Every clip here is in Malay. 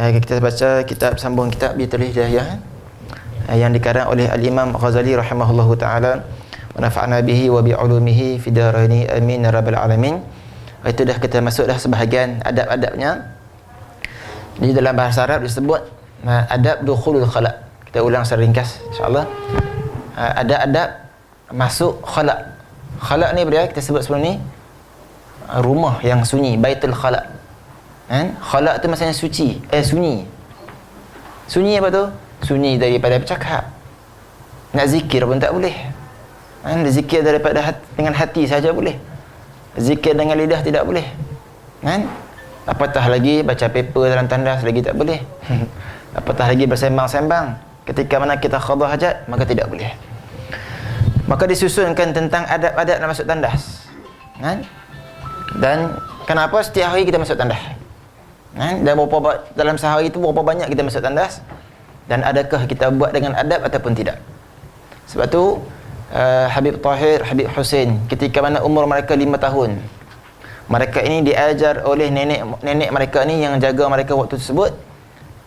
Kita baca kitab sambung kitab Bitalih Dahiyah yang dikarang oleh Al-Imam Ghazali rahimahullahu taala, wa nafa'ana bihi wa bi'ulumihi fi daraini amin ya rabbal alamin. Itu dah kita masuk dah sebahagian adab-adabnya. Di dalam bahasa Arab disebut adab dukhulul khala'. Kita ulang secara ringkas insya-Allah. Adab-adab masuk khala'. Khala' ni berapa kita sebut sebelum ni? Rumah yang sunyi, baitul khala'. Kan? Khala' tu maksudnya suci, sunyi. Sunyi apa tu? Sunyi daripada bercakap. Nak zikir pun tak boleh. Kan? Zikir daripada dengan hati saja boleh. Zikir dengan lidah tidak boleh. Kan? Apatah lagi baca paper dalam tandas lagi tak boleh. Apatah lagi bersembang-sembang ketika mana kita qada hajat, maka tidak boleh. Maka disusunkan tentang adab-adab nak masuk tandas. Kan? Dan kenapa setiap hari kita masuk tandas? Dan dalam sehari itu berapa banyak kita masuk tandas, dan adakah kita buat dengan adab ataupun tidak? Sebab tu Habib Tahir, Habib Hussein, ketika mana umur mereka 5 tahun, mereka ini diajar oleh nenek mereka ni yang jaga mereka waktu tersebut.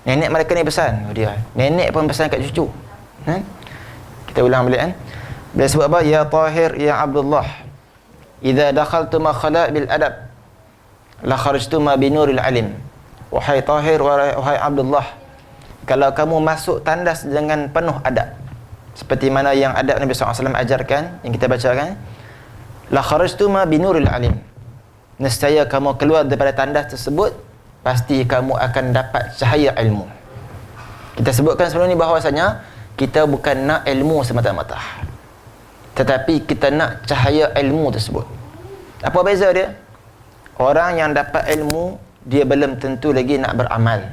Nenek mereka ni pesan dia, nenek pun pesan kat cucu. Kita ulang balik kan. Dia sebut apa? Ya Tahir, ya Abdullah, idza dakhaltuma khala' bil adab la kharajtuma bi nuril alim. Wahai Tahir, wahai Abdullah, kalau kamu masuk tandas dengan penuh adab, seperti mana yang adab Nabi SAW ajarkan, yang kita bacakan, la kharajtuma binuril alim, nescaya kamu keluar daripada tandas tersebut, pasti kamu akan dapat cahaya ilmu. Kita sebutkan sebelum ni bahawasanya kita bukan nak ilmu semata-mata, tetapi kita nak cahaya ilmu tersebut. Apa beza dia? Orang yang dapat ilmu, dia belum tentu lagi nak beramal.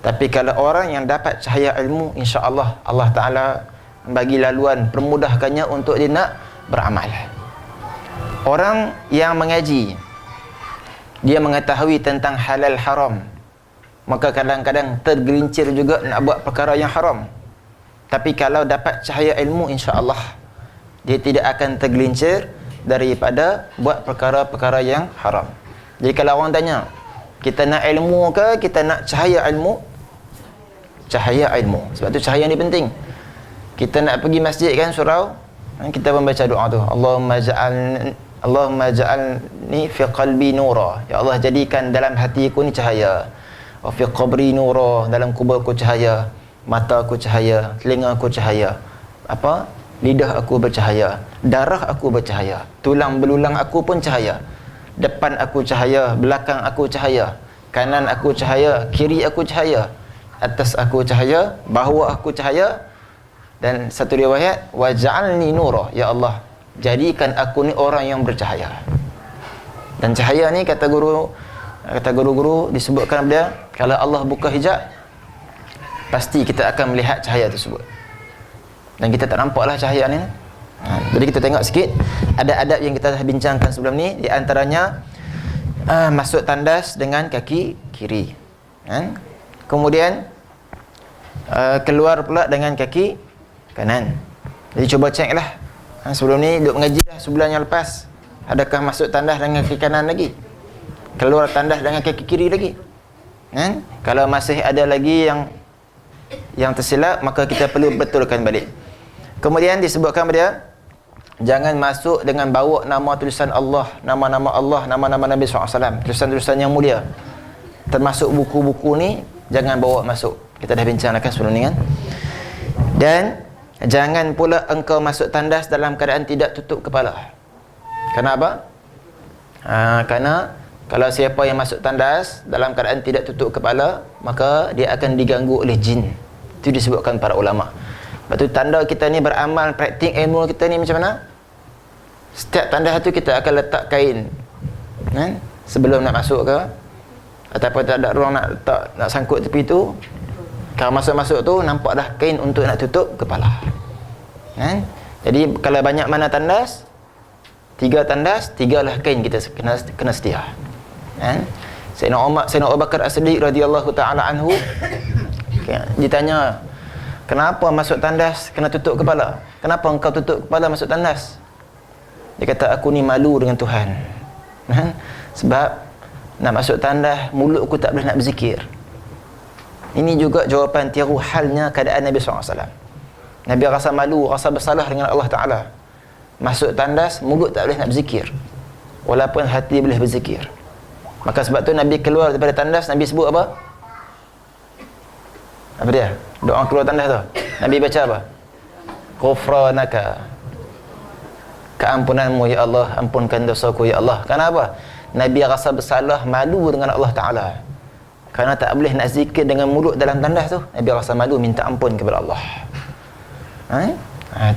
Tapi kalau orang yang dapat cahaya ilmu, insya-Allah Allah Ta'ala bagi laluan, permudahkannya untuk dia nak beramal. Orang yang mengaji, dia mengetahui tentang halal haram, maka kadang-kadang tergelincir juga nak buat perkara yang haram. Tapi kalau dapat cahaya ilmu, insya-Allah dia tidak akan tergelincir daripada buat perkara-perkara yang haram. Jadi kalau orang tanya, kita nak ilmu ke kita nak cahaya ilmu? Cahaya ilmu. Sebab tu cahaya ni penting. Kita nak pergi masjid kan, surau, kita membaca doa tu, Allahumma ja'alni fi qalbi nura. Ya Allah, jadikan dalam hatiku ni cahaya. Wa fi qabri nura, dalam kuburku cahaya. Mata aku cahaya, telinga aku cahaya. Apa? Lidah aku bercahaya, darah aku bercahaya, tulang belulang aku pun cahaya. Depan aku cahaya, belakang aku cahaya, kanan aku cahaya, kiri aku cahaya, atas aku cahaya, bawah aku cahaya. Dan satu riwayat, waj'alni nura, ya Allah, jadikan aku ni orang yang bercahaya. Dan cahaya ni kata guru-guru disebutkan dia, kalau Allah buka hijab, pasti kita akan melihat cahaya tersebut. Dan kita tak nampaklah cahaya ni. Jadi kita tengok sikit ada adab yang kita dah bincangkan sebelum ni. Di antaranya masuk tandas dengan kaki kiri, kan? Kemudian keluar pula dengan kaki kanan. Jadi cuba cek lah, sebelum ni duduk mengaji dah sebulan yang lepas, adakah masuk tandas dengan kaki kanan lagi, keluar tandas dengan kaki kiri lagi, kan? Kalau masih ada lagi yang tersilap, maka kita perlu betulkan balik. Kemudian disebutkan dia, jangan masuk dengan bawa nama tulisan Allah, nama-nama Allah, nama-nama Nabi SAW, tulisan-tulisan yang mulia. Termasuk buku-buku ni jangan bawa masuk. Kita dah bincangkan sebelum ni kan. Dan jangan pula engkau masuk tandas dalam keadaan tidak tutup kepala. Kenapa? Kerana kalau siapa yang masuk tandas dalam keadaan tidak tutup kepala, maka dia akan diganggu oleh jin. Itu disebutkan para ulama. Lepas tu tanda kita ni beramal, praktik ilmu kita ni macam mana? Setiap tanda tu kita akan letak kain, kan? Sebelum nak masuk ke, ataupun tak ada ruang nak letak, nak sangkut tepi tu, kalau masuk-masuk tu nampak dah kain untuk nak tutup kepala, kan? Jadi kalau banyak mana tandas, 3 tandas, 3 lah kain kita kena sedia, kan? Sayyidina Abu Bakar As-Siddiq radhiyallahu ta'ala anhu ditanya, kenapa masuk tandas kena tutup kepala? Kenapa engkau tutup kepala masuk tandas? Dia kata, aku ni malu dengan Tuhan. Sebab nak masuk tandas, mulutku tak boleh nak berzikir. Ini juga jawapan tiru halnya keadaan Nabi SAW. Nabi rasa malu, rasa bersalah dengan Allah Ta'ala. Masuk tandas, mulut tak boleh nak berzikir, walaupun hati boleh berzikir. Maka sebab tu Nabi keluar daripada tandas, Nabi sebut apa? Apa dia? Doa keluar tandas tu Nabi baca apa? Ghufranaka, keampunanmu ya Allah, ampunkan dosaku ya Allah. Kenapa? Nabi rasa bersalah, malu dengan Allah Ta'ala, kerana tak boleh nak zikir dengan mulut dalam tandas tu. Nabi rasa malu, minta ampun kepada Allah.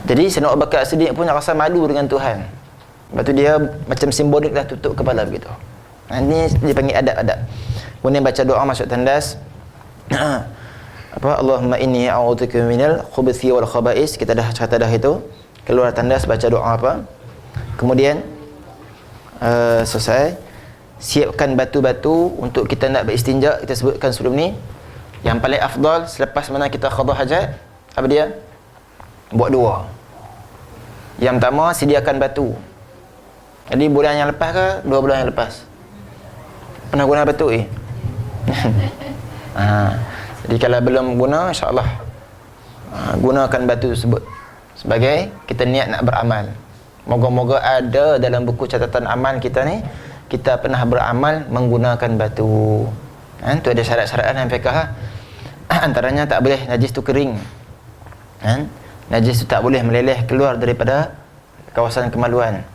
Jadi Sayyidina Abu Bakar Siddiq pun rasa malu dengan Tuhan. Lepas tu dia macam simbolik dah tutup kepala begitu. Ini dipanggil adab-adab. Kemudian baca doa masuk tandas. Apa? Allahumma inni a'udzubika minal khubuthi wal khaba'is. Kita dah kata dah itu. Keluar tandas baca doa apa. Kemudian selesai, siapkan batu-batu untuk kita nak beristinja. Kita sebutkan sebelum ni, yang paling afdal selepas mana kita qada hajat, apa dia? Buat dua. Yang pertama, sediakan batu. Jadi bulan yang lepas ke 2 bulan yang lepas pernah guna batu jadi kalau belum guna, insyaAllah gunakan batu tersebut sebagai kita niat nak beramal. Moga-moga ada dalam buku catatan amal kita ni, kita pernah beramal menggunakan batu. Tu ada syarat-syarat dalam fiqh. Antaranya tak boleh najis tu kering. Najis tu tak boleh meleleh keluar daripada kawasan kemaluan.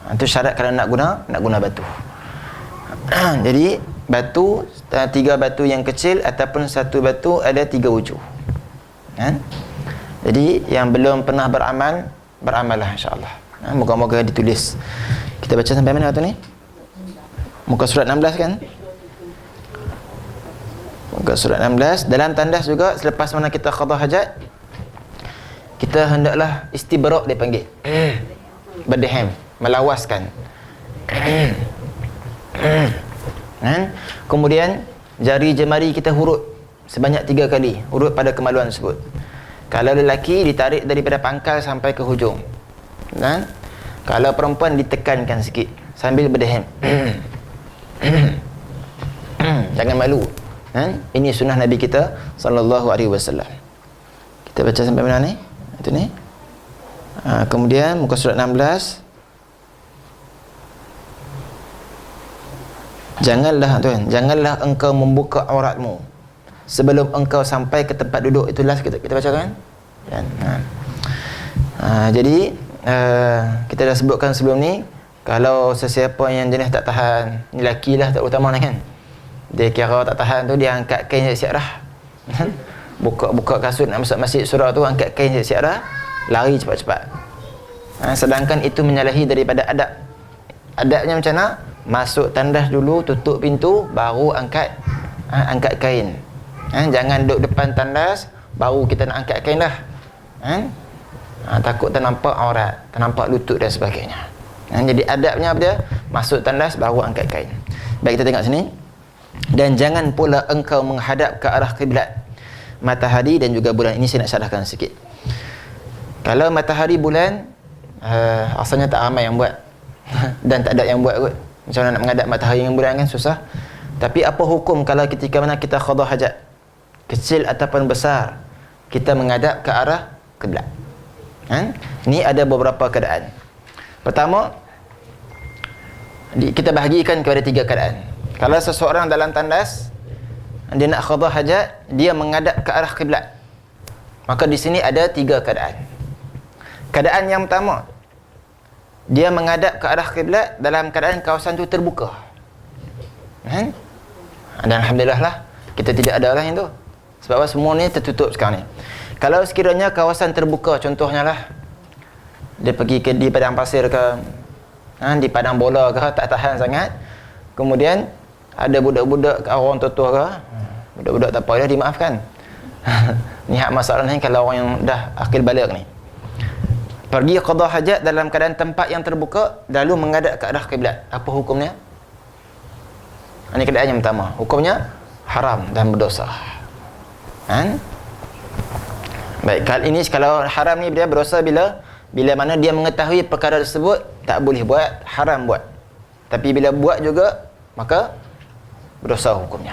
Itu syarat kalau nak guna batu. Jadi batu, 3 batu yang kecil ataupun 1 batu ada 3 wujud. Jadi yang belum pernah beramal, beramallah insya-Allah. Moga-moga ditulis. Kita baca sampai mana tu ni? Muka surat 16 kan? Muka surat 16. Dalam tandas juga, selepas mana kita qada hajat, kita hendaklah istibrak, dia panggil. Berdeham, melawaskan. Kemudian jari jemari kita hurut sebanyak 3 kali, hurut pada kemaluan tersebut. Kalau lelaki ditarik daripada pangkal sampai ke hujung, dan kalau perempuan ditekankan sikit sambil berdeham. Jangan malu. Ini sunnah Nabi kita sallallahu alaihi wasallam. Kita baca sampai mana ni? Itu ni. Kemudian muka surat 16. Janganlah engkau membuka auratmu sebelum engkau sampai ke tempat duduk. Itu last kita baca kan? Jadi kita dah sebutkan sebelum ni, kalau sesiapa yang jenis tak tahan, ni lelaki lah tak utama ni kan, dia kira tak tahan tu, dia angkat kain siap-siap dah. Buka kasut nak masuk masjid surau tu, angkat kain siap-siap dah, lari cepat-cepat. Sedangkan itu menyalahi daripada adab. Adabnya macam mana? Masuk tandas dulu, tutup pintu, baru angkat kain. Jangan duduk depan tandas baru kita nak angkat kain dah. Takut ternampak aurat, ternampak lutut dan sebagainya. Jadi adabnya apa dia? Masuk tandas baru angkat kain. Baik, kita tengok sini. Dan jangan pula engkau menghadap ke arah kiblat matahari dan juga bulan. Ini saya nak syarahkan sikit. Kalau matahari bulan, asalnya tak ramai yang buat dan tak ada yang buat kot. Macam mana nak menghadap matahari dengan bulan kan susah. Tapi apa hukum kalau ketika mana kita qada hajat, kecil ataupun besar, kita menghadap ke arah kiblat? Ini ada beberapa keadaan. Pertama, kita bahagikan kepada 3 keadaan. Kalau seseorang dalam tandas, dia nak qada hajat, dia menghadap ke arah kiblat, maka di sini ada 3 keadaan. Keadaan yang pertama, dia menghadap ke arah kiblat dalam keadaan kawasan tu terbuka. Dan alhamdulillah lah, kita tidak ada lah yang tu. Sebab apa? Semua ni tertutup sekarang ni. Kalau sekiranya kawasan terbuka, contohnya lah, dia pergi di padang pasir ke, di padang bola ke, tak tahan sangat, kemudian ada budak-budak orang tua-tua ke, budak-budak tak apa dah, dimaafkan. Ni hak masalah ni kalau orang yang dah akil baligh ni. Pergi qada hajat dalam keadaan tempat yang terbuka, lalu menghadap ke arah kiblat. Apa hukumnya? Ini keadaan yang pertama. Hukumnya haram dan berdosa. Baik, kali ini kalau haram ni dia berdosa bila mana dia mengetahui perkara tersebut tak boleh buat, haram buat. Tapi bila buat juga, maka berdosa hukumnya.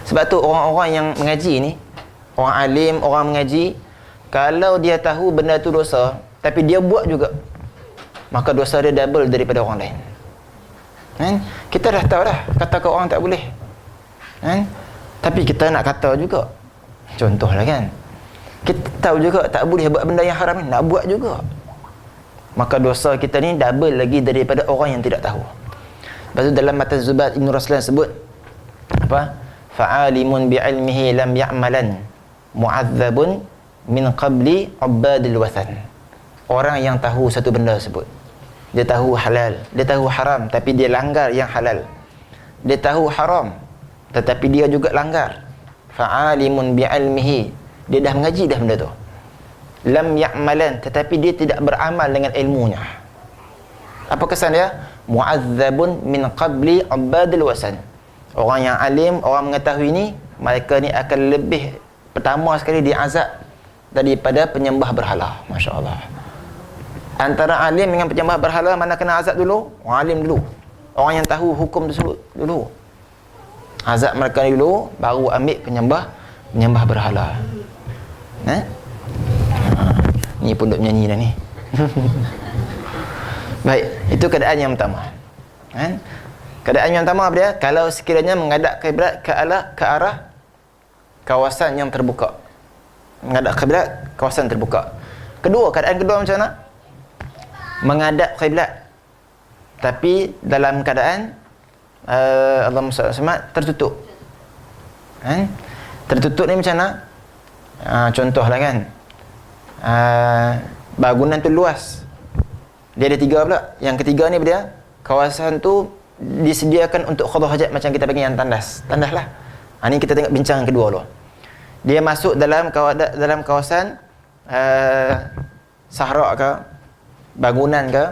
Sebab tu orang-orang yang mengaji ni, orang alim, orang mengaji, kalau dia tahu benda tu dosa tapi dia buat juga, maka dosa dia double daripada orang lain. Kita dah tahu dah kata ke orang tak boleh, tapi kita nak kata juga. Contohlah kan, kita tahu juga tak boleh buat benda yang haram ni, nak buat juga, maka dosa kita ni double lagi daripada orang yang tidak tahu. Lepas tu dalam matan Zubat Ibn Raslan sebut apa? Fa'alimun bi'ilmihi lam ya'malan mu'adzabun min qabli ubadil wathan. Orang yang tahu satu benda sebut, dia tahu halal, dia tahu haram, tapi dia langgar yang halal. Dia tahu haram tetapi dia juga langgar. Fa'alimun bi'ilmihi, dia dah mengaji dah benda tu. Lam ya'malan, tetapi dia tidak beramal dengan ilmunya. Apa kesan dia? Mu'adzabun min qabli ubadil wasan. Orang yang alim, orang mengetahui ni, mereka ni akan lebih pertama sekali diazab daripada penyembah berhala. Masya Allah. Antara alim dengan penyembah berhala, mana kena azab dulu? Orang alim dulu, orang yang tahu hukum tersebut dulu. Azab mereka dulu, baru ambil penyembah berhala. Ni pun duk menyanyi dah ni. Baik, itu keadaan yang pertama. Keadaan yang pertama apa dia? Kalau sekiranya menghadap kiblat ke arah kawasan yang terbuka. Menghadap kiblat kawasan terbuka. Kedua, keadaan kedua macam mana? Menghadap kiblat tapi dalam keadaan Allahumma salli alaihi tertutup. Tertutup ni macam mana? Contohlah kan, bangunan tu luas, dia ada tiga pula. Yang ketiga ni dia kawasan tu disediakan untuk qada hajat, macam kita bagi yang tandas lah. Ni kita tengok bincang kedua dulu. Dia masuk dalam kawasan sahara ke, bangunan ke.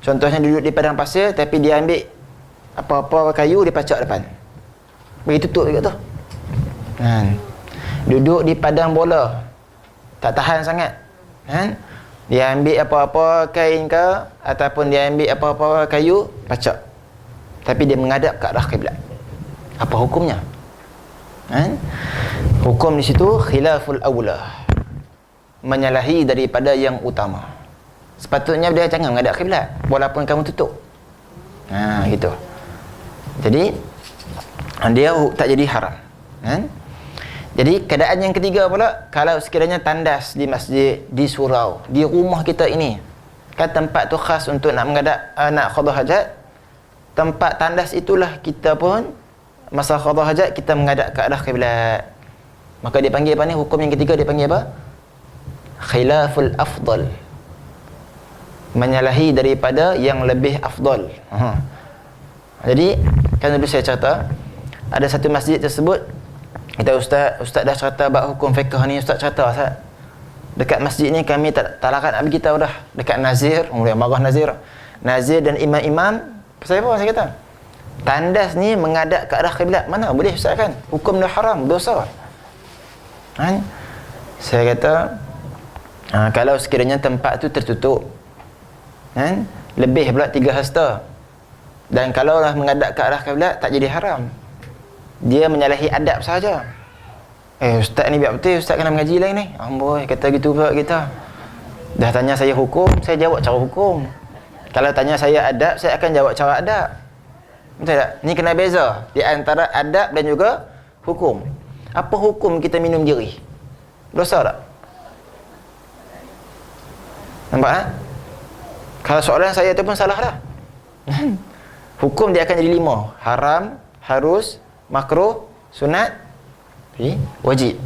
Contohnya duduk di padang pasir tapi dia ambil apa-apa kayu dia pacak depan, bagi tutup juga tu. Duduk di padang bola, tak tahan sangat, dia ambil apa-apa kain ke, ataupun dia ambil apa-apa kayu pacak, tapi dia menghadap ke arah kiblat. Apa hukumnya? Hukum di situ khilaful aula, menyalahi daripada yang utama. Sepatutnya dia jangan menghadap kiblat walaupun kamu tutup. Gitu. Jadi dia tak jadi haram. Jadi keadaan yang ketiga pula, kalau sekiranya tandas di masjid, di surau, di rumah kita ini, kan tempat tu khas untuk nak menghadap, nak qada hajat, tempat tandas itulah kita pun masa qada hajat kita menghadap ke arah kiblat. Maka dia panggil apa ni? Hukum yang ketiga dia panggil apa? Khilaful afdal, menyalahi daripada yang lebih afdal. Jadi kan dulu saya cerita, ada satu masjid tersebut, kita ustaz dah cerita bab hukum fiqh ni. Ustaz cerita, Ustaz, dekat masjid ni kami tak larat nak bagi tahu dah, dekat nazir, orang marah nazir dan imam-imam. Pasal apa saya kata? Tandas ni menghadap ke arah kiblat, mana boleh Ustaz kan? Hukum dah haram, dosa. Saya kata, kalau sekiranya tempat tu tertutup, lebih pula 3 hasta, dan kalau lah menghadap ke arah kiblat, tak jadi haram, dia menyalahi adab saja. Ustaz ni biar betul, Ustaz kena mengaji lain ni. Amboi, kata gitu pula kita. Dah tanya saya hukum, saya jawab cara hukum. Kalau tanya saya adab, saya akan jawab cara adab. Betul tak? Ni kena beza di antara adab dan juga hukum. Apa hukum kita minum jeri? Dosa tak? Nampak? Kalau soalan saya tu pun salah dah. Hukum dia akan jadi 5. Haram, harus, makruh, sunat, wajib.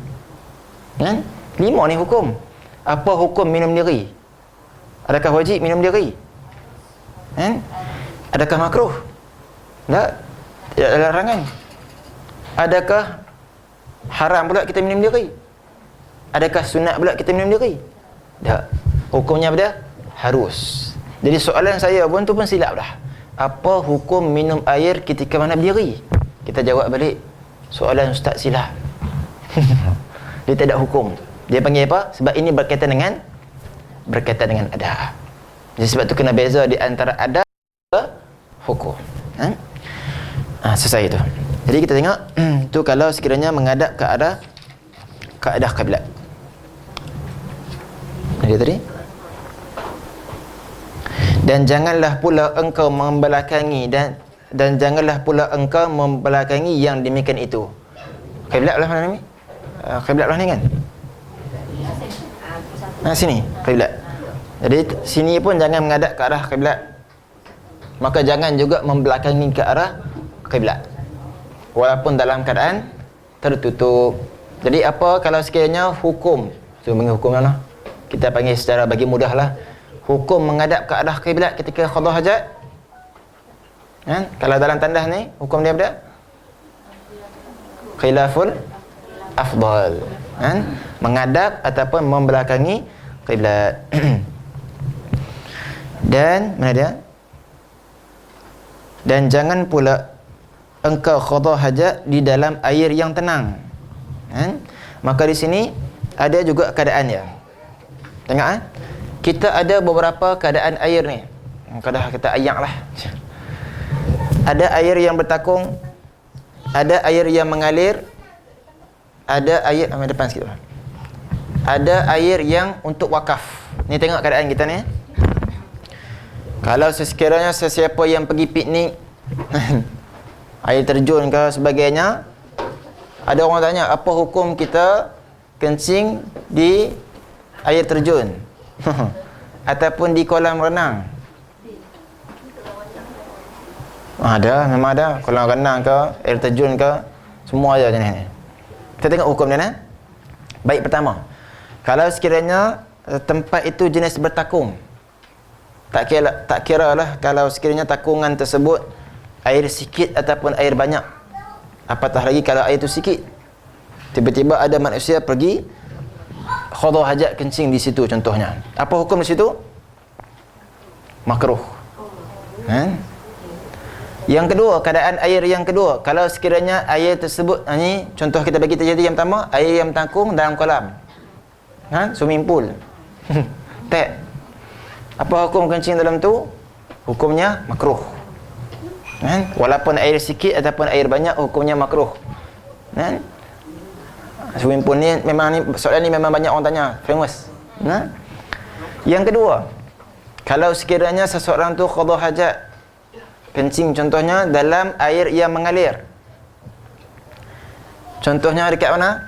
5 ni hukum. Apa hukum minum jeri? Adakah wajib minum jeri? Adakah makruh? Tak. Tidak ada larangan. Adakah haram pula kita minum jeri? Adakah sunat pula kita minum jeri? Tak. Hukumnya apa dia? Harus. Jadi soalan saya pun tu pun silap dah. Apa hukum minum air ketika mana berdiri? Kita jawab balik, soalan ustaz silap. Dia tak ada hukum. Dia panggil apa? Sebab ini berkaitan dengan adab. Jadi sebab tu kena beza di antara adab dan hukum. Selesai itu. Jadi kita tengok tu kalau sekiranya menghadap ke arah kiblat. Jadi tadi. Dan janganlah pula engkau membelakangi dan janganlah pula engkau membelakangi yang demikian itu. Kiblat lah mana ni? Kiblat lah ni kan? Sini kiblat. Jadi sini pun jangan menghadap ke arah kiblat. Maka jangan juga membelakangi ke arah kiblat. Walaupun dalam keadaan tertutup. Jadi apa kalau sekiranya hukum, so menghukum mana? Kita panggil secara bagi mudahlah. Hukum menghadap ke arah kiblat ketika qada hajat. Kan? Kalau dalam tandas ni hukum dia apa? Khilaful afdal. Kan? Menghadap ataupun membelakangi kiblat. Dan mana dia? Dan jangan pula engkau qada hajat di dalam air yang tenang. Kan? Maka di sini ada juga keadaan dia. Tengok kita ada beberapa keadaan air ni. Kadang kita ayak lah. Ada air yang bertakung, ada air yang mengalir, ada air depan sikit. Ada air yang untuk wakaf. Ni tengok keadaan kita ni. Kalau sekiranya sesiapa yang pergi piknik air terjun ke sebagainya, ada orang tanya apa hukum kita kencing di air terjun ataupun di kolam renang. Memang ada kolam renang ke, air terjun ke, semua ada jenis ni. Kita tengok hukum dia. Baik, pertama, kalau sekiranya tempat itu jenis bertakung, tak kira lah kalau sekiranya takungan tersebut air sikit ataupun air banyak. Apatah lagi kalau air itu sikit, tiba-tiba ada manusia pergi qada hajat kencing di situ contohnya. Apa hukum di situ? Makruh. Yang kedua, keadaan air yang kedua, kalau sekiranya air tersebut ni contoh kita bagi terjadi yang pertama, air yang bertakung dalam kolam. Swimming pool. Tap. Apa hukum kencing dalam tu? Hukumnya makruh. Walaupun air sikit ataupun air banyak, hukumnya makruh. Swimming pool ni memang ni, soalan ni memang banyak orang tanya, famous. Yang kedua, kalau sekiranya seseorang tu qada hajat kencing contohnya dalam air yang mengalir. Contohnya dekat mana?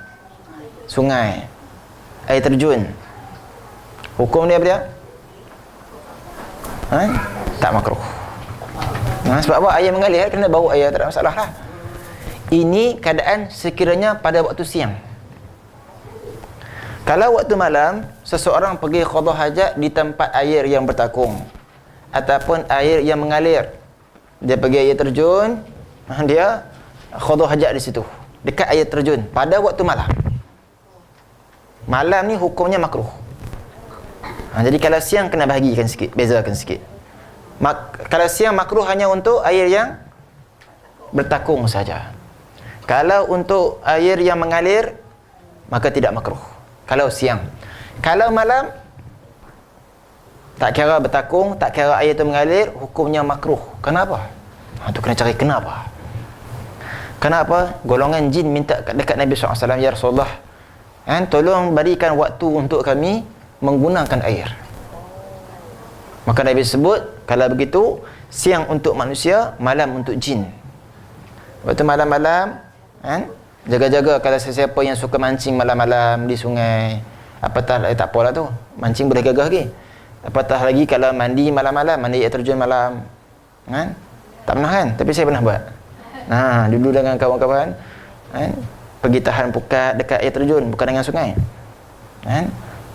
Sungai, air terjun. Hukum dia apa dia? Tak makruh. Sebab apa? Air mengalir kena bau air, tak ada masalah lah. Ini keadaan sekiranya pada waktu siang. Kalau waktu malam, seseorang pergi qada hajat di tempat air yang bertakung ataupun air yang mengalir. Dia pergi air terjun, dia qada hajat di situ, dekat air terjun pada waktu malam. Malam ni hukumnya makruh. Jadi kalau siang kena bahagikan sikit, bezakan sikit. Kalau siang makruh hanya untuk air yang bertakung saja. Kalau untuk air yang mengalir, maka tidak makruh. Kalau siang. Kalau malam, tak kira bertakung, tak kira air itu mengalir, hukumnya makruh. Kenapa? Itu kena cari kenapa. Kenapa? Golongan jin minta dekat Nabi SAW, ya Rasulullah, tolong berikan waktu untuk kami menggunakan air. Maka Nabi sebut, kalau begitu, siang untuk manusia, malam untuk jin. Waktu malam-malam, jaga-jaga kalau sesiapa yang suka mancing malam-malam di sungai, apatah tak apalah tu, mancing boleh gagah lagi. Apatah lagi kalau mandi malam-malam, mandi air terjun malam. Tak pernah kan? Tapi saya pernah buat. Dulu dengan kawan-kawan, pergi tahan pukat dekat air terjun, bukan dengan sungai.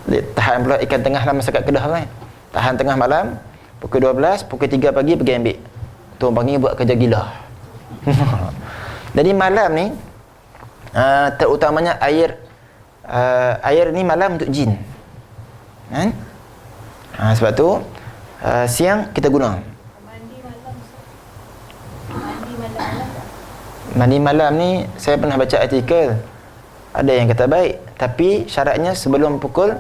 Tahan pula ikan tengah lah masyarakat Kedah kan. Tahan tengah malam, pukul 12, pukul 3 pagi pergi ambil. Tu orang panggil buat kerja gila. Jadi malam ni, terutamanya air ni malam untuk jin. Sebab tu siang kita guna. Mandi malam ni saya pernah baca artikel, ada yang kata baik, tapi syaratnya sebelum pukul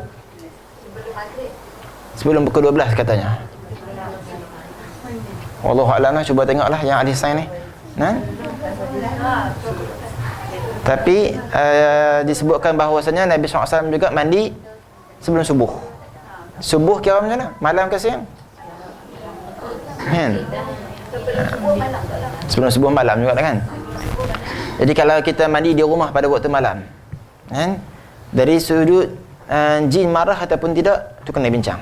12 katanya. Wallahu a'lam lah, cuba tengoklah yang ahli sains ni. Tapi disebutkan bahawasanya Nabi SAW juga mandi sebelum subuh. Subuh kira macam mana? Malam ke siang? Kan? Sebelum subuh malam juga kan? Jadi kalau kita mandi di rumah pada waktu malam, kan? Dari sudut jin marah ataupun tidak, itu kena bincang.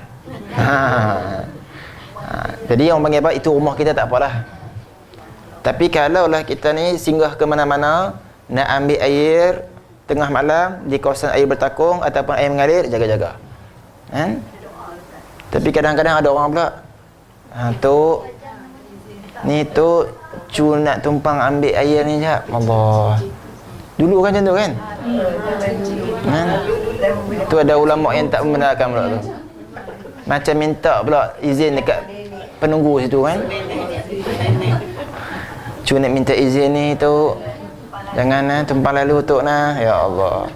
Jadi orang panggil apa? Itu rumah kita tak apalah. Tapi kalaulah kita ni singgah ke mana-mana, nak ambil air tengah malam di kawasan air bertakung ataupun air mengalir, jaga-jaga. Kan? Tapi kadang-kadang ada orang pula, Tok, ni Tok, cu nak tumpang ambil air ni jap. Allah. Dulu kan macam tu kan? Tu ada ulama yang tak membenarkan pula tu. Macam minta pula izin dekat penunggu situ kan? Cu nak minta izin ni Tok, jangan tumpang lalu Tok nah. Ya Allah.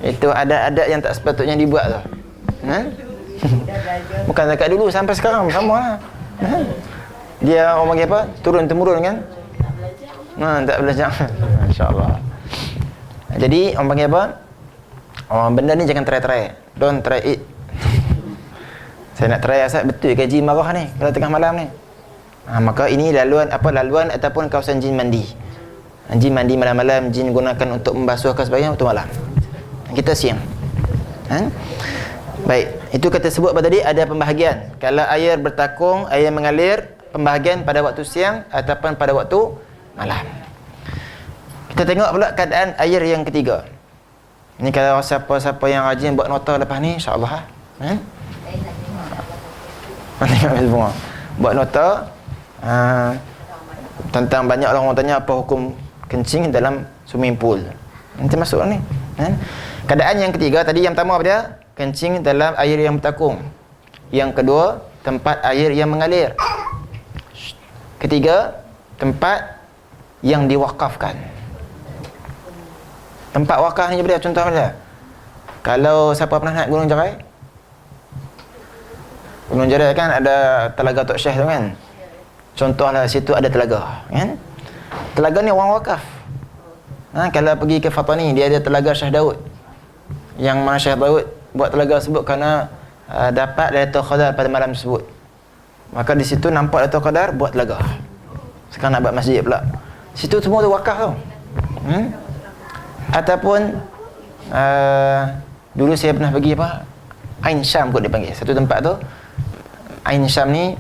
Itu adat-adat yang tak sepatutnya dibuat tu. Bukan dekat dulu, sampai sekarang sama lah. Dia orang panggil apa? Turun-temurun kan? Tak belajar. Masya-Allah. Jadi orang panggil apa? Benda ni jangan try. Don't try it. Saya nak try asal betul ke jin marah ni kalau tengah malam ni. Maka ini laluan ataupun kawasan jin mandi. Jin mandi malam-malam, jin gunakan untuk membasuhkan sebagainya waktu malam. Kita siang. Baik, itu kita sebut apa tadi? Ada pembahagian. Kalau air bertakung, air mengalir, pembahagian pada waktu siang ataupun pada waktu malam. Kita tengok pula keadaan air yang ketiga. Ni kalau siapa-siapa yang rajin buat nota lepas ni, insya-Allah. Tengok semua. Buat nota tentang banyak orang tanya apa hukum kencing dalam swimming pool. Nanti masuk ni. Keadaan yang ketiga tadi, yang pertama apa dia? Kencing dalam air yang bertakung. Yang kedua, tempat air yang mengalir. Ketiga, tempat yang diwakafkan. Tempat wakaf ni apa dia? Contoh apa dia? Kalau siapa pernah naik Gunung Jerai? Gunung Jerai kan ada Telaga Tok Syekh tu kan? Contohlah situ ada telaga, kan? Telaga ni orang wakaf. Kalau pergi ke Fatani, dia ada Telaga Syekh Daud. Yang mana Syekh Daud buat telaga tersebut kerana dapat Lailatul Qadar pada malam tersebut. Maka di situ nampak Lailatul Qadar, buat telaga. Sekarang nak buat masjid pula. Situ semua tu wakaf tu. Ataupun dulu saya pernah pergi apa? Ain Syam kot dipanggil. Satu tempat tu Ain Syam ni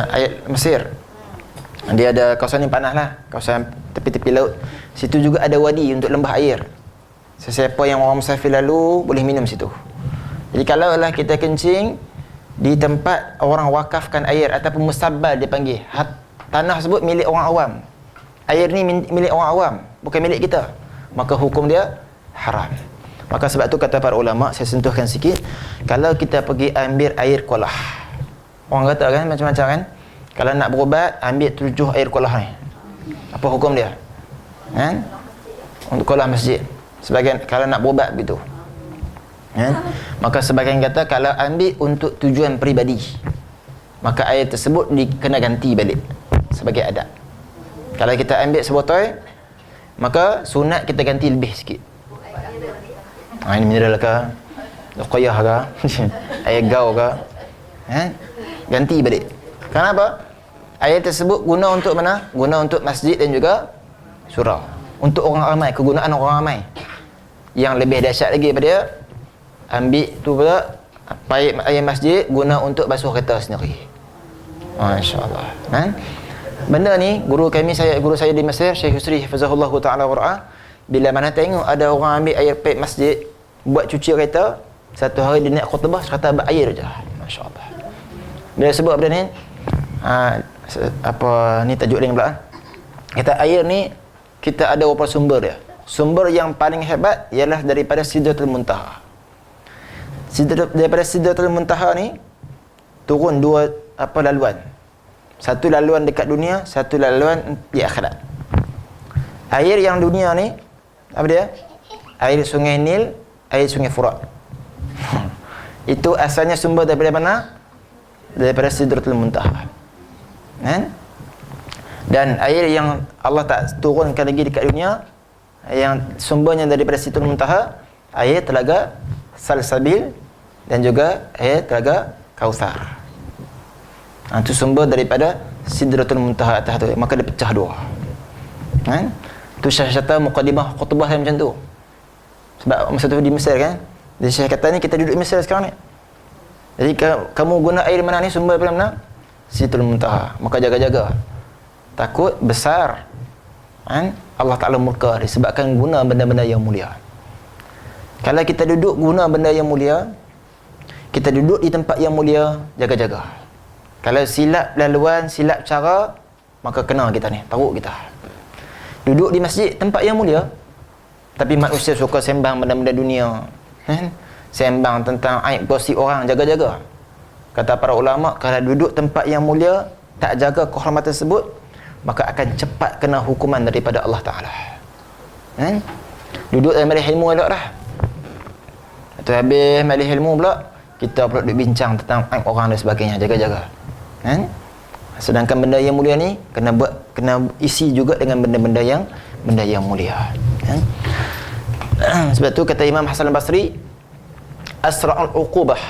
ayat Mesir. Dia ada kawasan yang panas lah, kawasan tepi-tepi laut. Situ juga ada wadi untuk lembah air. Sesiapa yang orang musafir lalu boleh minum situ. Jadi kalau lah kita kencing di tempat orang wakafkan air ataupun musabbal dipanggil, tanah tersebut milik orang awam, air ni milik orang awam, bukan milik kita, maka hukum dia haram. Maka sebab tu kata para ulama, saya sentuhkan sikit, kalau kita pergi ambil air kolah, orang kata kan macam-macam kan, kalau nak berubat ambil 7 air kolah ni, apa hukum dia? Untuk kolah masjid. Sebagian kalau nak berubat begitu. Maka sebagian kata kalau ambil untuk tujuan peribadi, maka air tersebut kena ganti balik sebagai adat. Kalau kita ambil sebotol, maka sunat kita ganti lebih sikit. Ini mineral ke, ruqyah ke, air gau ke, ganti balik. Kenapa? Air tersebut guna untuk mana? Guna untuk masjid dan juga surau. Untuk orang ramai, kegunaan orang ramai. Yang lebih dahsyat lagi daripada ambil tu pula air masjid guna untuk basuh kereta sendiri. Masya-Allah. Benda ni guru saya di Mesir, Syekh Yusri hafizahullah taala wara'ah, bila mana tengok ada orang ambil air paip masjid buat cuci kereta, satu hari dia nak khutbah kata ambil air je. Masya-Allah. Bila sebut benda ni ni tajuk dia pula. Kata air ni kita ada beberapa sumber dia. Sumber yang paling hebat ialah daripada Sidratul Muntaha. Daripada Sidratul Muntaha ni turun 2 laluan. Satu laluan dekat dunia, satu laluan di akhirat. Air yang dunia ni apa dia? Air Sungai Nil, air Sungai Furat. Itu asalnya sumber daripada mana? Daripada Sidratul Muntaha. Dan air yang Allah tak turunkan lagi dekat dunia, yang sumbernya daripada Sidratul Muntaha, air telaga Salsabil dan juga air telaga Kautsar. Itu sumber daripada Sidratul Muntaha atas tu, maka dia pecah dua. Kan? Tu Syekh kata mukadimah khutbah macam tu. Sebab masa tu di Mesir kan. Jadi Syekh kata ni kita duduk di Mesir sekarang ni. Jadi kamu guna air mana ni, sumber daripada mana? Sidratul Muntaha. Maka jaga-jaga. Takut besar. Kan? Allah Ta'ala murka disebabkan guna benda-benda yang mulia. Kalau kita duduk guna benda yang mulia, kita duduk di tempat yang mulia, jaga-jaga. Kalau silap laluan, silap cara, maka kena kita ni, teruk kita. Duduk di masjid, tempat yang mulia, tapi manusia suka sembang benda-benda dunia, sembang tentang aib gosip orang, jaga-jaga. Kata para ulama, kalau duduk tempat yang mulia, tak jaga kehormatan tersebut, maka akan cepat kena hukuman daripada Allah Ta'ala. Duduk dalam majlis ilmu elok dah. Atau habis majlis ilmu pula, kita pula duduk bincang tentang aib orang dan sebagainya, jaga-jaga. Sedangkan benda yang mulia ni kena isi juga dengan benda yang mulia. Sebab tu kata Imam Hasan al-Basri, asra'ul uqubah.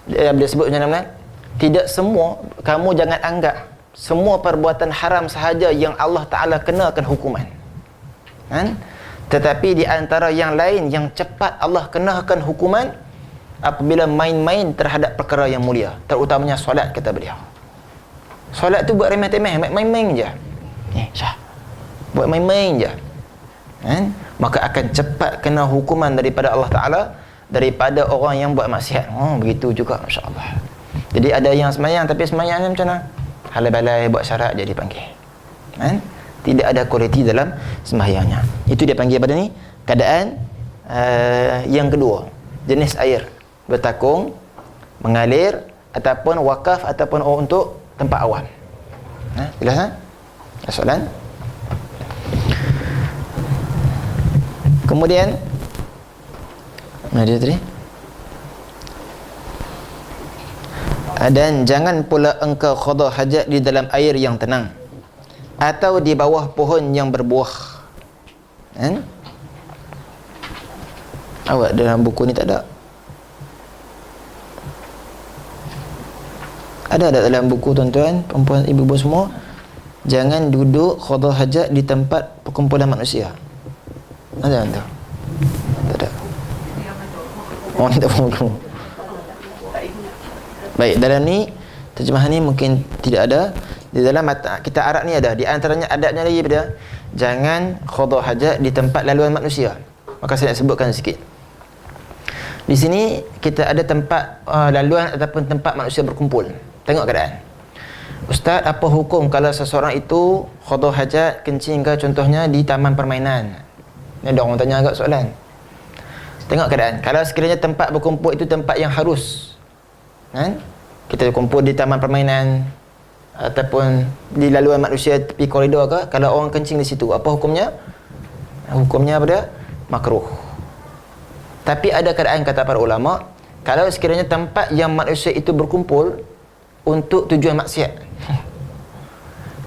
Dia sebut macam mana? Tidak semua, kamu jangan anggap semua perbuatan haram sahaja yang Allah Ta'ala kenakan hukuman. Tetapi di antara yang lain yang cepat Allah kenakan hukuman apabila main-main terhadap perkara yang mulia, terutamanya solat, kata beliau. Solat tu buat remeh-temeh, main-main je. Syah, buat main-main je. Maka akan cepat kena hukuman daripada Allah Ta'ala daripada orang yang buat maksiat. Begitu juga, Masya Allah. Jadi ada yang semayang, tapi semayangnya macam mana? Halai-balai, buat syarat je dipanggil. Tidak ada kualiti dalam semayangnya. Itu dia panggil pada ni keadaan yang kedua, jenis air bertakung, mengalir, ataupun wakaf, ataupun untuk tempat awam. Jelas tak? Soalan? Kemudian mana dia tadi? Dan jangan pula engkau qada hajat di dalam air yang tenang atau di bawah pohon yang berbuah. Awak dalam buku ni tak ada? Ada dalam buku tuan-tuan, perempuan, ibu-ibu semua, jangan duduk qada hajat di tempat perkumpulan manusia. Ada tu? Tak ada. Oh, tak buku. Baik, dalam ni terjemahan ni mungkin tidak ada. Di dalam kitab Arab ni ada. Di antaranya adabnya lagi pada jangan qada hajat di tempat laluan manusia. Maka saya nak sebutkan sikit. Di sini kita ada tempat laluan ataupun tempat manusia berkumpul. Tengok keadaan. Ustaz, apa hukum kalau seseorang itu qada hajat, kencing ke contohnya di taman permainan? Ni ada orang tanya agak soalan. Tengok keadaan. Kalau sekiranya tempat berkumpul itu tempat yang harus, kita kumpul di taman permainan ataupun di laluan manusia tepi koridor ke, kalau orang kencing di situ, apa hukumnya? Hukumnya apa dia? Makruh. Tapi ada keadaan, kata para ulama, kalau sekiranya tempat yang manusia itu berkumpul untuk tujuan maksiat,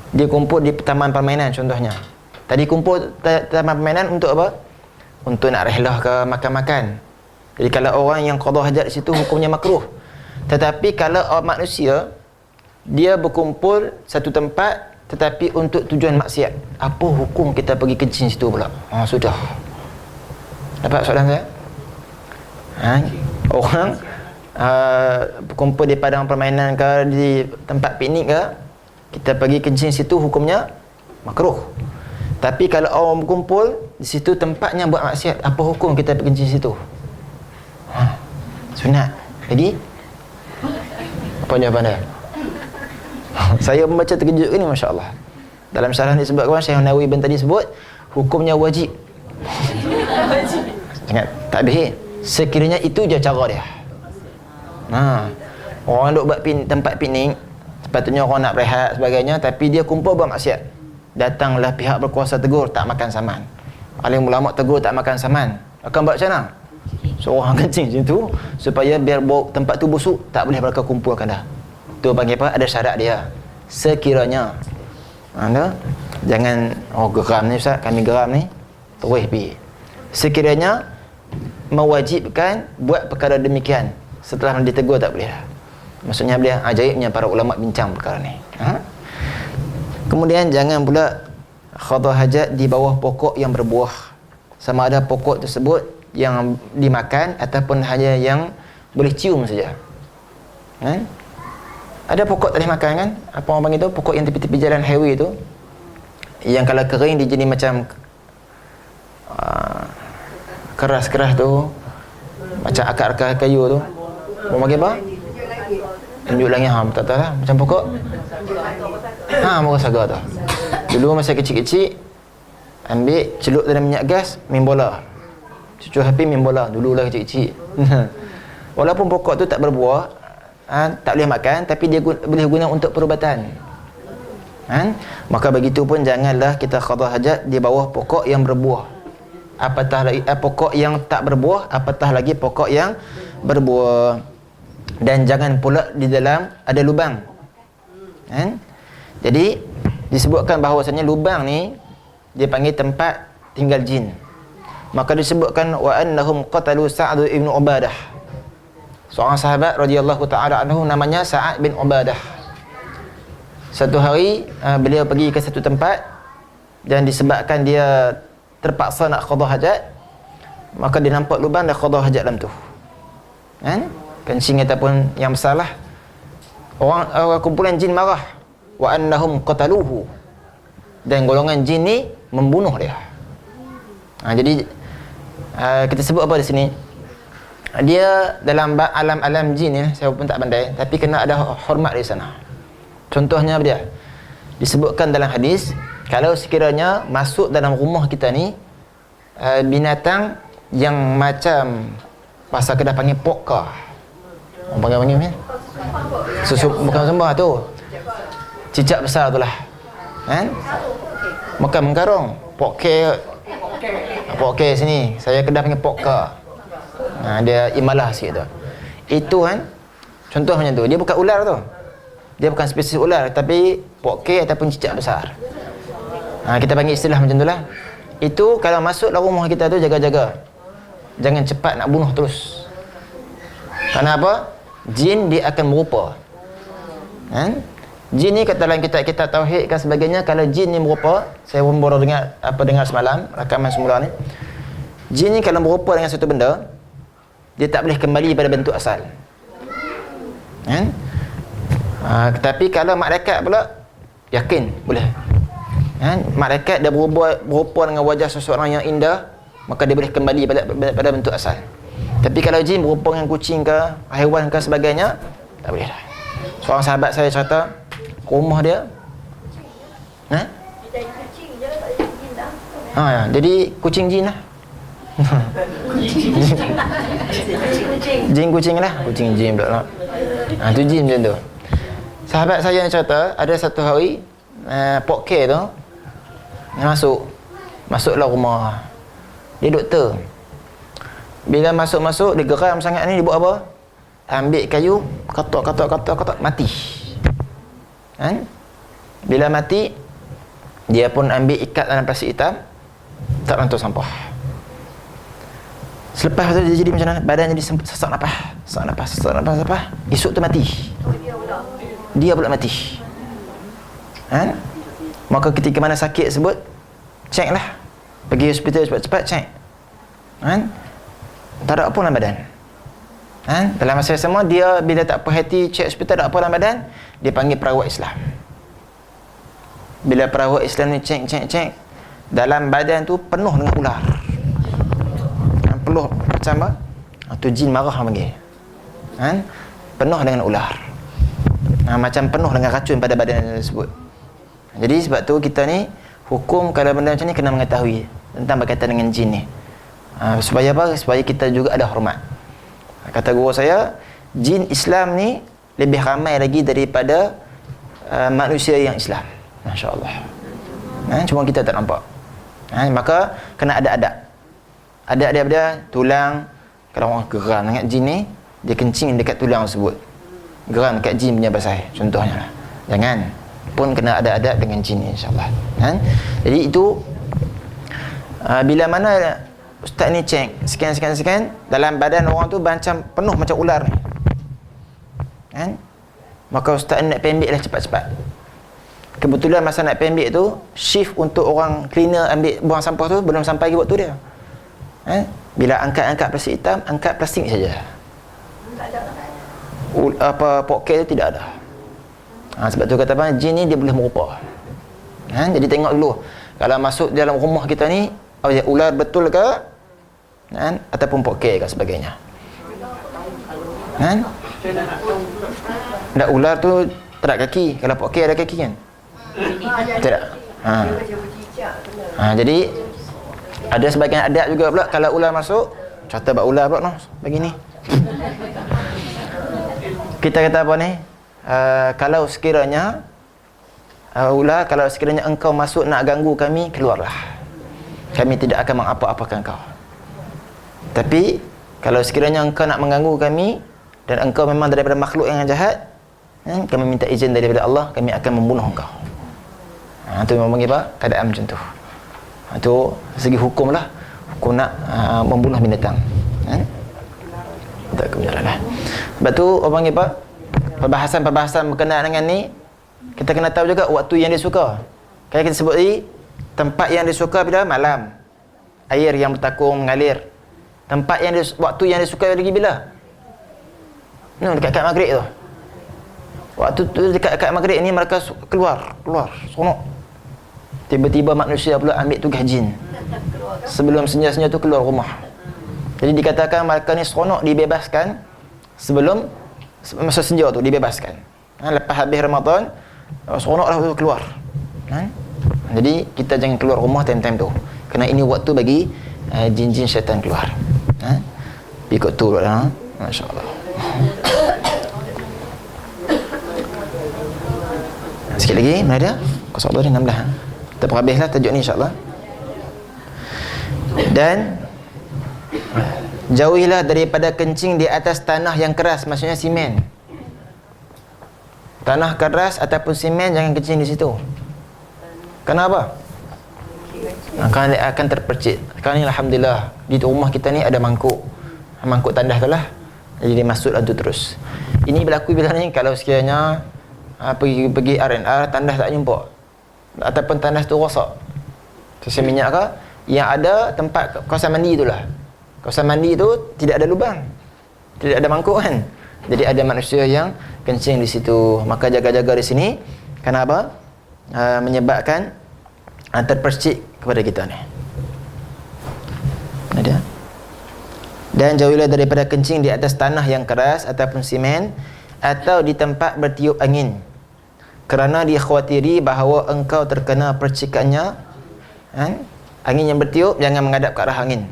dia kumpul di taman permainan contohnya. Tadi kumpul taman permainan untuk apa? Untuk nak rehlah ke, makan-makan. Jadi kalau orang yang qada hajat di situ, hukumnya makruh. Tetapi kalau orang manusia dia berkumpul satu tempat tetapi untuk tujuan maksiat, apa hukum kita pergi kencing situ pula? Sudah. Dapat soalan saya? Orang berkumpul di padang permainan ke, di tempat piknik ke, kita pergi kencing situ, hukumnya makruh. Tapi kalau orang berkumpul di situ tempatnya buat maksiat, apa hukum kita pergi kencing situ? Sunat. Lagi? Apa jawapan dia? Saya membaca terkejut ni, Masya Allah. Dalam syarah ni sebutkan, Syekh Nawawi bin tadi sebut hukumnya wajib. Ingat, tak boleh. Sekiranya itu je cara dia. Orang duk buat tempat piknik, sepatutnya orang nak berehat sebagainya, tapi dia kumpul buat maksiat. Datanglah pihak berkuasa tegur, tak makan saman. Alim ulama tegur, tak makan saman. Akan buat macam mana? Seorang kencing macam tu, supaya biar bau tempat tu busuk, tak boleh mereka kumpulkan dah. Tu panggil apa? Ada syarat dia. Sekiranya Jangan geram ni Ustaz, kami geram ni terus pergi. Sekiranya mewajibkan buat perkara demikian setelah ditegur tak boleh lah. Maksudnya boleh ajaibnya para ulama bincang perkara ni. Kemudian jangan pula qada hajat di bawah pokok yang berbuah, sama ada pokok tersebut yang dimakan ataupun hanya yang boleh cium saja. Ada pokok tak boleh makan kan? Apa orang panggil tu? Pokok yang tepi-tepi jalan highway tu, yang kalau kering dia jadi macam keras-keras tu, macam akar-akar kayu tu. Orang panggil apa? Tunjuk langit. Tak tahu lah. Macam pokok Murah saga tu. Dulu masa kecil-kecil, ambil celup dalam minyak gas, main bola. Cucu api main bola. Dululah kecil-kecil. Walaupun pokok tu tak berbuah, tak boleh makan, tapi dia boleh guna untuk perubatan. Maka begitu pun janganlah kita qada hajat di bawah pokok yang berbuah, apatah lagi pokok yang tak berbuah, apatah lagi pokok yang berbuah. Dan jangan pula di dalam ada lubang. Jadi disebutkan bahawasanya lubang ni dia panggil tempat tinggal jin. Maka disebutkan wa annahum qatalu Sa'd ibn Ubadah, seorang sahabat radhiyallahu taala anhu, namanya Sa'ad bin Ubadah. Satu hari beliau pergi ke satu tempat, dan disebabkan dia terpaksa nak qada hajat, maka dia nampak lubang dan qada hajat dalam tu. Kencing ataupun yang besar lah. Orang kumpulan jin marah, wa annahum qataluhu, dan golongan jin ni membunuh dia. Jadi kita sebut apa di sini? Dia dalam alam-alam jin ni, saya pun tak pandai, tapi kena ada hormat di sana. Contohnya dia disebutkan dalam hadis, kalau sekiranya masuk dalam rumah kita ni binatang yang macam pasal kedah panggil pokka. Orang panggil kan? Bukan sembah tu. Cicak besar tu lah. Makan mengkarong. Pokke sini. Saya kedah panggil pokka. Dia imalah sikit tu. Itu contoh macam tu. Dia bukan ular tu. Dia bukan spesies ular, tapi pokke ataupun cicak besar. Kita panggil istilah macam tu lah. Itu kalau masuk dalam rumah kita tu, jaga-jaga. Jangan cepat nak bunuh terus. Kerana apa? Jin dia akan merupa. Jin ni kata dalam kitab-kitab tauhid dan sebagainya, kalau jin ni merupa, saya pun baru dengar semalam rakaman semula ni. Jin ni kalau merupa dengan satu benda, dia tak boleh kembali pada bentuk asal. Tapi kalau malaikat pula, yakin boleh. Malaikat dia berupa dengan wajah seseorang yang indah, maka dia boleh kembali pada bentuk asal. Tapi kalau jin berupa dengan kucing ke, haiwan ke sebagainya, tak boleh dah. Seorang sahabat saya cerita, rumah dia jadi kucing jin lah. Jin kucing lah. Kucing jin pula. Tu jin macam tu. Sahabat saya yang cerita, ada satu hari pokke tu masuklah rumah. Dia doktor. Bila masuk dia geram sangat ni, dia buat apa? Ambil kayu, katok, mati. Bila mati, dia pun ambil ikat dalam plastik hitam, tak rantuk sampah. Selepas tu dia jadi macam mana? Badan jadi sesak nafas. Esok tu mati. Dia pula mati. Maka ketika mana sakit sebut, cek lah. Pergi hospital cepat-cepat cek. Tak ada apa dalam badan. Dalam masa yang sama, dia bila tak puas hati cek hospital tak apa dalam badan, dia panggil perawat Islam. Bila perawat Islam ni cek, dalam badan tu penuh dengan ular. Penuh macam apa? Tu jin marah panggil. Penuh dengan ular. Macam penuh dengan racun pada badan tersebut. Jadi sebab tu kita ni hukum kalau benda macam ni kena mengetahui tentang berkaitan dengan jin ni. Supaya apa? Supaya kita juga ada hormat. Kata guru saya, jin Islam ni lebih ramai lagi daripada manusia yang Islam. Masya-Allah. Cuma kita tak nampak. Maka kena ada adab. Adab dia tulang. Kalau orang geram sangat jin ni, dia kencing dekat tulang tersebut. Geram dekat jin punya basah. Contohnya lah. Jangan. pun kena ada adab dengan jin insya-Allah. Kan? Jadi itu bila mana ustaz ni cek sekian dalam badan orang tu macam penuh macam ular ni. Kan? Maka ustaz nak pembik lah cepat-cepat. Kebetulan masa nak pembik tu shift untuk orang cleaner ambil buang sampah tu belum sampai ke waktu dia. Bila angkat plastik hitam, angkat plastik saja. Poket tu tidak ada. Sebab tu kata apa, jin ni dia boleh merupa. Jadi tengok dulu kalau masuk dalam rumah kita ni ular betul ke, ataupun poket ke sebagainya. Tak, ular tu tak ada kaki. Kalau poket ada kaki kan? Tidak. Jadi ada sebagian adat juga pula kalau ular masuk, contoh buat ular pula begini. Kita kata apa ni? Kalau sekiranya ular, kalau sekiranya engkau masuk nak ganggu kami, keluarlah. Kami tidak akan mengapa-apakan kau. Tapi kalau sekiranya engkau nak mengganggu kami dan engkau memang daripada makhluk yang jahat, kami minta izin daripada Allah, kami akan membunuh engkau. Itu memang apa? Keadaan macam tu. Itu segi hukum lah. Hukum nak membunuh binatang. Tak kebenaran lah. Sebab tu orang panggil apa? Perbahasan berkenaan dengan ni, kita kena tahu juga waktu yang dia suka. Kayak kita sebut tadi, tempat yang dia suka bila malam, air yang bertakung mengalir. Tempat yang waktu yang dia suka lagi bila? Dekat maghrib tu. Waktu tu dekat maghrib ni mereka keluar seronok. Tiba-tiba manusia pula ambil tugas jin. Sebelum senja-senja tu keluar rumah. Jadi dikatakan mereka ni seronok dibebaskan sebelum masa senja tu dibebaskan. Lepas habis Ramadan seronoklah tu keluar. Jadi kita jangan keluar rumah time-time tu. Kerana ini waktu bagi jin-jin syaitan keluar. Ikut tu lah. Masya-Allah. Sikit lagi, mana dia? 0216. Kita habislah tajuk ni insya-Allah. Dan jauhilah daripada kencing di atas tanah yang keras, maksudnya simen. Tanah keras ataupun simen jangan kencing di situ. Kenapa? Kerana dia akan terpercik. Sekarang ni alhamdulillah di rumah kita ni ada mangkuk tandas tu lah. Jadi dia masuk tu terus. Ini berlaku bila ni kalau sekiranya pergi R&R tandas tak jumpa, ataupun tandas tu rosak, sisa minyak ke, yang ada tempat kawasan mandi itulah. Kawasan mandi tu tidak ada lubang, tidak ada mangkuk kan. Jadi ada manusia yang kencing di situ. Maka jaga-jaga di sini. Kenapa? Menyebabkan terpercik kepada kita ni. Ada. Dan jauhilah daripada kencing di atas tanah yang keras ataupun simen atau di tempat bertiup angin, kerana dikhawatiri bahawa engkau terkena percikannya. Angin yang bertiup jangan menghadap ke arah angin.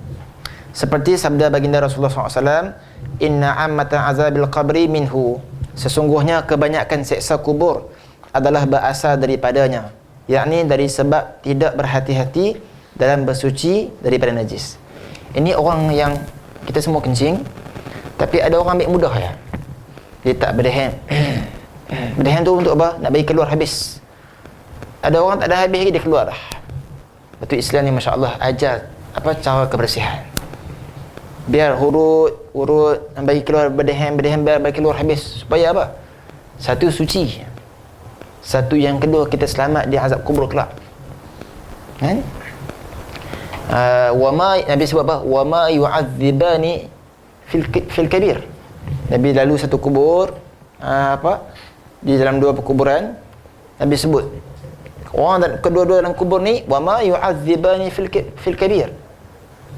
Seperti sabda baginda Rasulullah SAW, inna ammata azabil qabri minhu, sesungguhnya kebanyakan seksa kubur adalah berasal daripadanya, yakni dari sebab tidak berhati-hati dalam bersuci daripada najis. Ini orang yang kita semua kencing, tapi ada orang ambil mudah ya. Dia tak berdehem. Berdehem tu untuk apa? Nak bagi keluar habis. Ada orang tak ada habis lagi dia keluar dah. Betul, Islam ni masya-Allah ajar cara kebersihan. Biar urut bagi keluar berdehem biar bagi keluar habis. Supaya apa? Satu, suci. Satu, yang kedua, kita selamat di azab kubur kelak. Kan? Nabi sebut apa? Wa ma yu'adzibani fil kabir. Nabi lalu satu kubur, di dalam dua perkuburan, Nabi sebut orang kedua-dua dalam kubur ni, wa ma yu'adzibani fil kabir.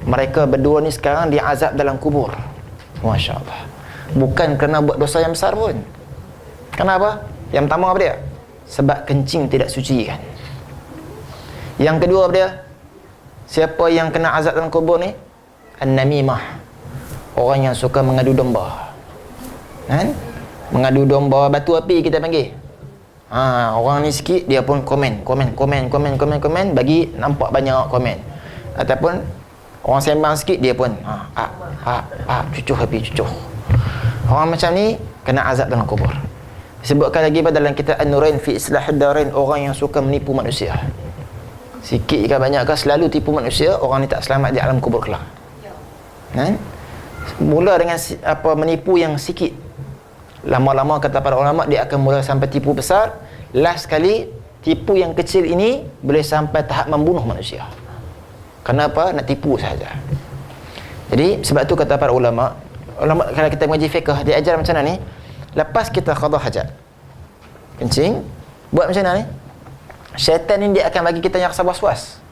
Mereka berdua ni sekarang diazab dalam kubur. Masya-Allah. Bukan kerana buat dosa yang besar pun. Kenapa? Yang pertama apa dia? Sebab kencing tidak suci kan. Yang kedua apa dia? Siapa yang kena azab dalam kubur ni? An-namimah. Orang yang suka mengadu domba. Kan? Mengadu domba batu api kita panggil. Orang ni sikit dia pun komen bagi nampak banyak komen. Ataupun orang sembang sikit dia pun cucuh api cucuh. Orang macam ni kena azab dalam kubur. Sebutkan lagi dalam kitab An-Nurain fi Islahid Darain, orang yang suka menipu manusia. Sikit ke banyak ke selalu tipu manusia, orang ni tak selamat di alam kubur kelak. Kan? Mula dengan menipu yang sikit. Lama-lama kata para ulama dia akan mula sampai tipu besar. Last sekali tipu yang kecil ini boleh sampai tahap membunuh manusia. Kenapa? Nak tipu saja. Jadi sebab tu kata para ulama kalau kita mengaji fiqh dia ajar macam mana ni? Lepas kita qada hajat, kencing, buat macam mana ni? Syaitan ni dia akan bagi kita yang rasa was-was.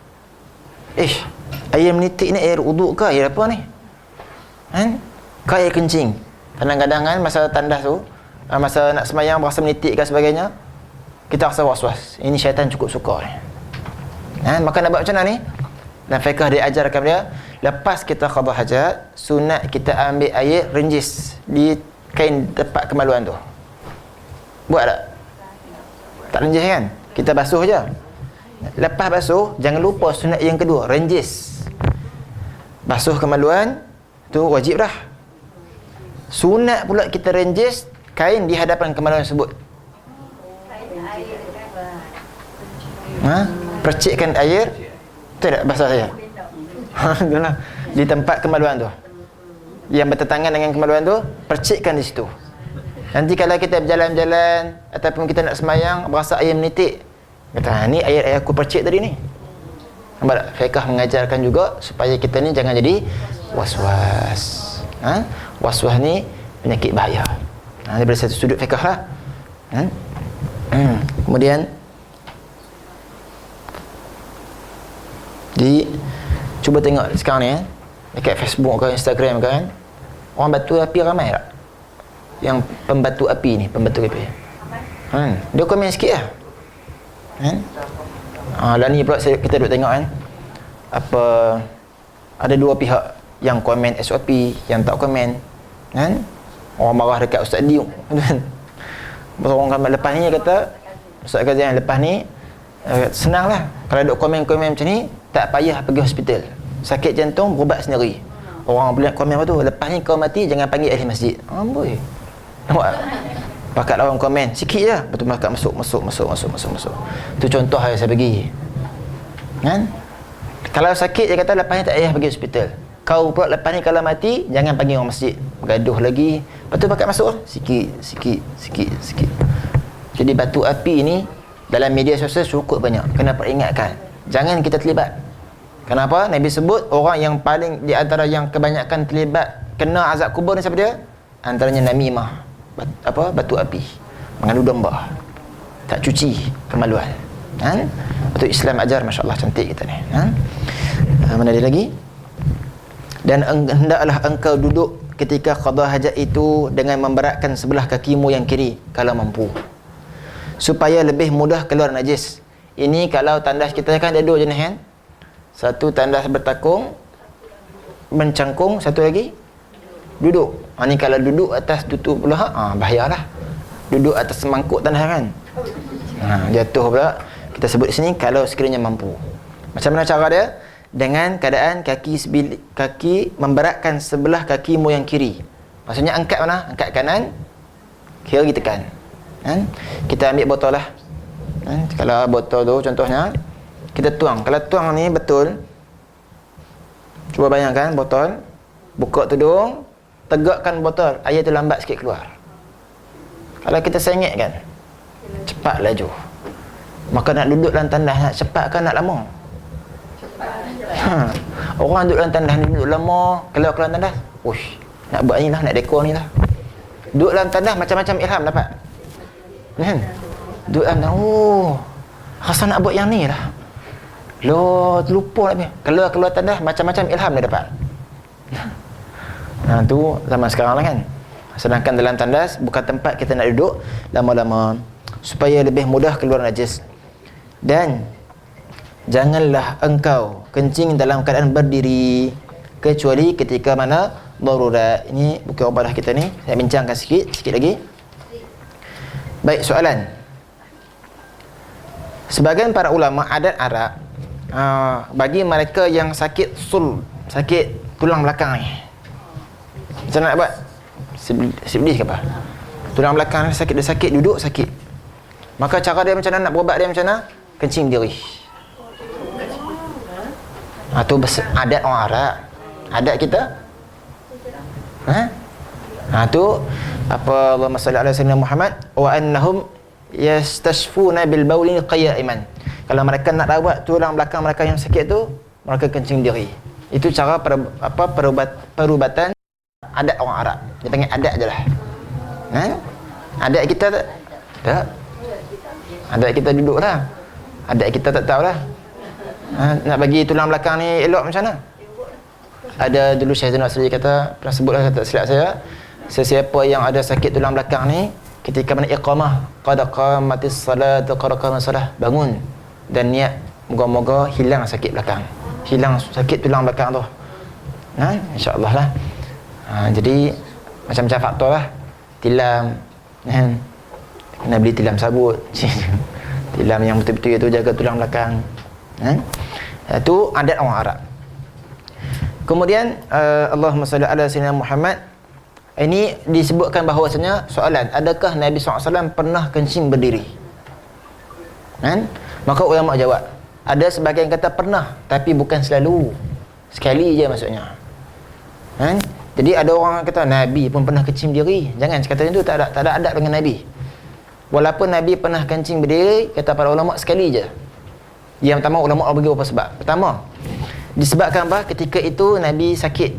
Air menitik ni air uduk ke air apa ni? Kan? Ke air kencing. Kadang-kadang kan masa tandas tu, masa nak semayang berasa menitik dan sebagainya, kita rasa was-was. Ini syaitan cukup suka ni. Maka nak buat macam mana ni? Dan fiqh dia ajarkan dia, lepas kita qada hajat, sunat kita ambil air renjis di kain tempat kemaluan tu. Buat tak? Tak renjis kan? Kita basuh je. Lepas basuh, jangan lupa sunat yang kedua, renjis. Basuh kemaluan tu wajib dah. Sunat pula kita renjis kain di hadapan kemaluan tersebut. Percikkan air. Betul tak bahasa saya? Di tempat kemaluan tu, yang bertentangan dengan kemaluan tu, percikkan di situ. Nanti kalau kita berjalan-jalan ataupun kita nak semayang berasa air menitik, kata ni air aku percik tadi ni. Nampak tak? Fiqh mengajarkan juga supaya kita ni jangan jadi was-was. Was-was ni penyakit bahaya. Daripada satu sudut fiqh lah. Kemudian cuba tengok sekarang ni dekat Facebook ke Instagram kan, orang batu api ramai tak? Yang pembatu api ni, pembatu api. Dia komen sikit lah. Lah ni pula kita duduk tengok kan, ada dua pihak yang komen SOP, yang tak komen kan. Orang marah dekat Ustaz Diuk kan. Orang kan lepas ni kata, Ustaz kata yang lepas ni senang lah, kalau duk komen-komen macam ni tak payah pergi hospital, sakit jantung berubat sendiri. Orang boleh komen apa tu, lepas ni kau mati jangan panggil ahli masjid. Amboi, nampak? Pakat orang komen sikit je, betul pakat masuk. Tu contoh yang saya bagi kan. Kalau sakit dia kata lepas ni tak payah pergi hospital. Kau pula lepas ni kalau mati jangan panggil orang masjid, bergaduh lagi. Lepas tu pakat masuk sikit. Jadi batu api ni dalam media sosial cukup banyak. Kena peringatkan, jangan kita terlibat. Kenapa? Nabi sebut orang yang paling di antara yang kebanyakan terlibat kena azab kubur ni siapa dia? Antaranya namimah, batu api, mengadu domba, tak cuci kemaluan. Betul Islam ajar, masya-Allah cantik kita ni. Mana dia lagi? Dan hendaklah engkau duduk ketika qada hajat itu dengan memberatkan sebelah kakimu yang kiri kalau mampu, supaya lebih mudah keluar najis. Ini kalau tandas kita kan ada dua jenis kan. Satu tandas bertakung, mencangkung, satu lagi duduk. Ni kalau duduk atas tutup pula, bahayalah. Duduk atas mangkuk tandas kan. Jatuh pula. Kita sebut di sini kalau sekiranya mampu. Macam mana cara dia? Dengan keadaan kaki memberatkan sebelah kakimu yang kiri. Maksudnya angkat mana? Angkat kanan, kiri tekan. Kita ambil botol lah. Kalau botol tu contohnya kita tuang. Kalau tuang ni betul, cuba bayangkan botol, buka tudung, tegakkan botol, air tu lambat sikit keluar. Kalau kita sengit kan, cepat laju. Maka nak duduk dalam tandas, nak cepat kan nak lama? Orang duduk dalam tandas ni duduk lama, keluar tandas, nak buat ni lah, nak dekor ni lah. Duduk dalam tandas macam-macam ilham dapat kan? Duduk dalam, rasa nak buat yang ni lah, terlupa nak keluar tandas, macam-macam ilham dia dapat. Tu zaman sekarang lah kan. Sedangkan dalam tandas bukan tempat kita nak duduk lama-lama, supaya lebih mudah keluar najis. Dan janganlah engkau kencing dalam keadaan berdiri kecuali ketika mana darurat. Ini buku ibadah kita ni, saya bincangkan sikit lagi. Baik, soalan. Sebagian para ulama adat Arab, bagi mereka yang sakit tulang belakang ni, macam nak buat? Siblis ke apa? Tulang belakang dia sakit, duduk sakit. Maka cara dia macam mana, nak berubat dia macam mana? Kencing diri. Tu adat orang Arab. Adat kita. Tu apa, Allahumma salli ala sayyidina Muhammad wa annahum yastashfuna bil bauli qaya'iman. Kalau mereka nak rawat tulang belakang mereka yang sakit tu, mereka kencing diri. Itu cara perubatan adat orang Arab. Dia panggil adat je lah. Adat kita tak. Adat kita duduk lah. Adat kita tak tahu lah. Nak bagi tulang belakang ni elok macam mana? Ada dulu Syekh Zainal Asri kata, pernah sebut lah, tak silap saya, sesiapa yang ada sakit tulang belakang ni, ketika mana iqamah, qad qamatis salat, qad qamatis salah, bangun dan niat, moga-moga hilang sakit belakang, hilang sakit tulang belakang tu. InsyaAllah lah. Jadi macam-macam faktor lah. Tilam, kena beli tilam sabut. Tilam yang betul-betul itu jaga tulang belakang. Itu adat orang Arab. Kemudian Allahumma salli ala sayyidina Muhammad. Ini disebutkan bahawasanya soalan, adakah Nabi SAW pernah kencing berdiri? Maka ulama jawab, ada sebahagian kata pernah, tapi bukan selalu, sekali je maksudnya. Jadi ada orang kata Nabi pun pernah kencing berdiri. Jangan kata itu, tak ada adab dengan Nabi. Walaupun Nabi pernah kencing berdiri, kata para ulama sekali je. Yang pertama, ulama bagi beberapa sebab. Pertama, disebabkan apa? Ketika itu Nabi sakit,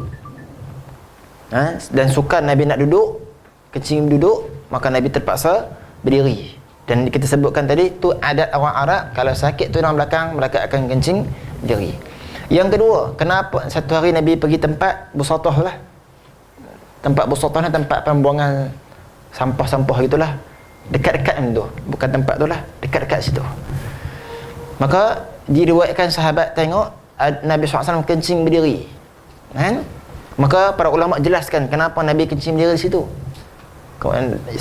dan sukar Nabi nak duduk, kencing duduk, maka Nabi terpaksa berdiri. Dan kita sebutkan tadi, tu adat orang Arab, kalau sakit tulang belakang, mereka akan kencing berdiri. Yang kedua, kenapa satu hari Nabi pergi tempat busatah lah. Tempat busatah ni tempat pembuangan sampah-sampah gitulah. Dekat-dekat macam tu. Bukan tempat tu lah, dekat-dekat situ. Maka diriwayatkan sahabat tengok Nabi SAW kencing berdiri. Maka para ulama jelaskan kenapa Nabi kencing berdiri di situ.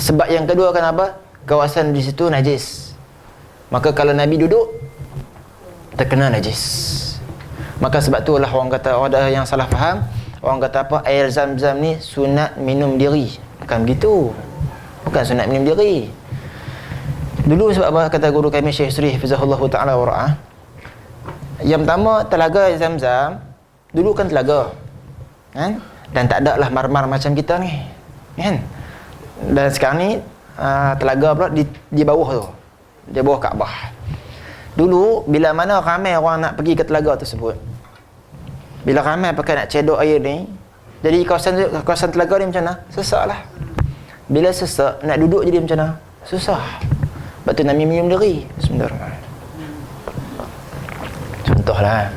Sebab yang kedua, kenapa? Kawasan di situ najis. Maka kalau Nabi duduk, terkena najis. Maka sebab tu lah orang kata, ada yang salah faham. Orang kata apa? Air zam-zam ni sunat minum diri. Bukan begitu. Bukan sunat minum diri. Dulu sebab apa kata guru kami Syekh Sri Hafizahullah Ta'ala wa ra'ah, yang pertama, telaga Zam-Zam dulu kan telaga, dan tak ada lah marmar macam kita ni, dan sekarang ni telaga pula di bawah tu, di bawah Kaabah. Dulu bila mana ramai orang nak pergi ke telaga tersebut, bila ramai pakai nak cedok air ni, jadi kawasan telaga ni macam mana? Sesak lah. Bila sesak, nak duduk jadi macam mana? Susah. Sebab tu Nabi minum diri. Bismillahirrahmanirrahim. Contohlah.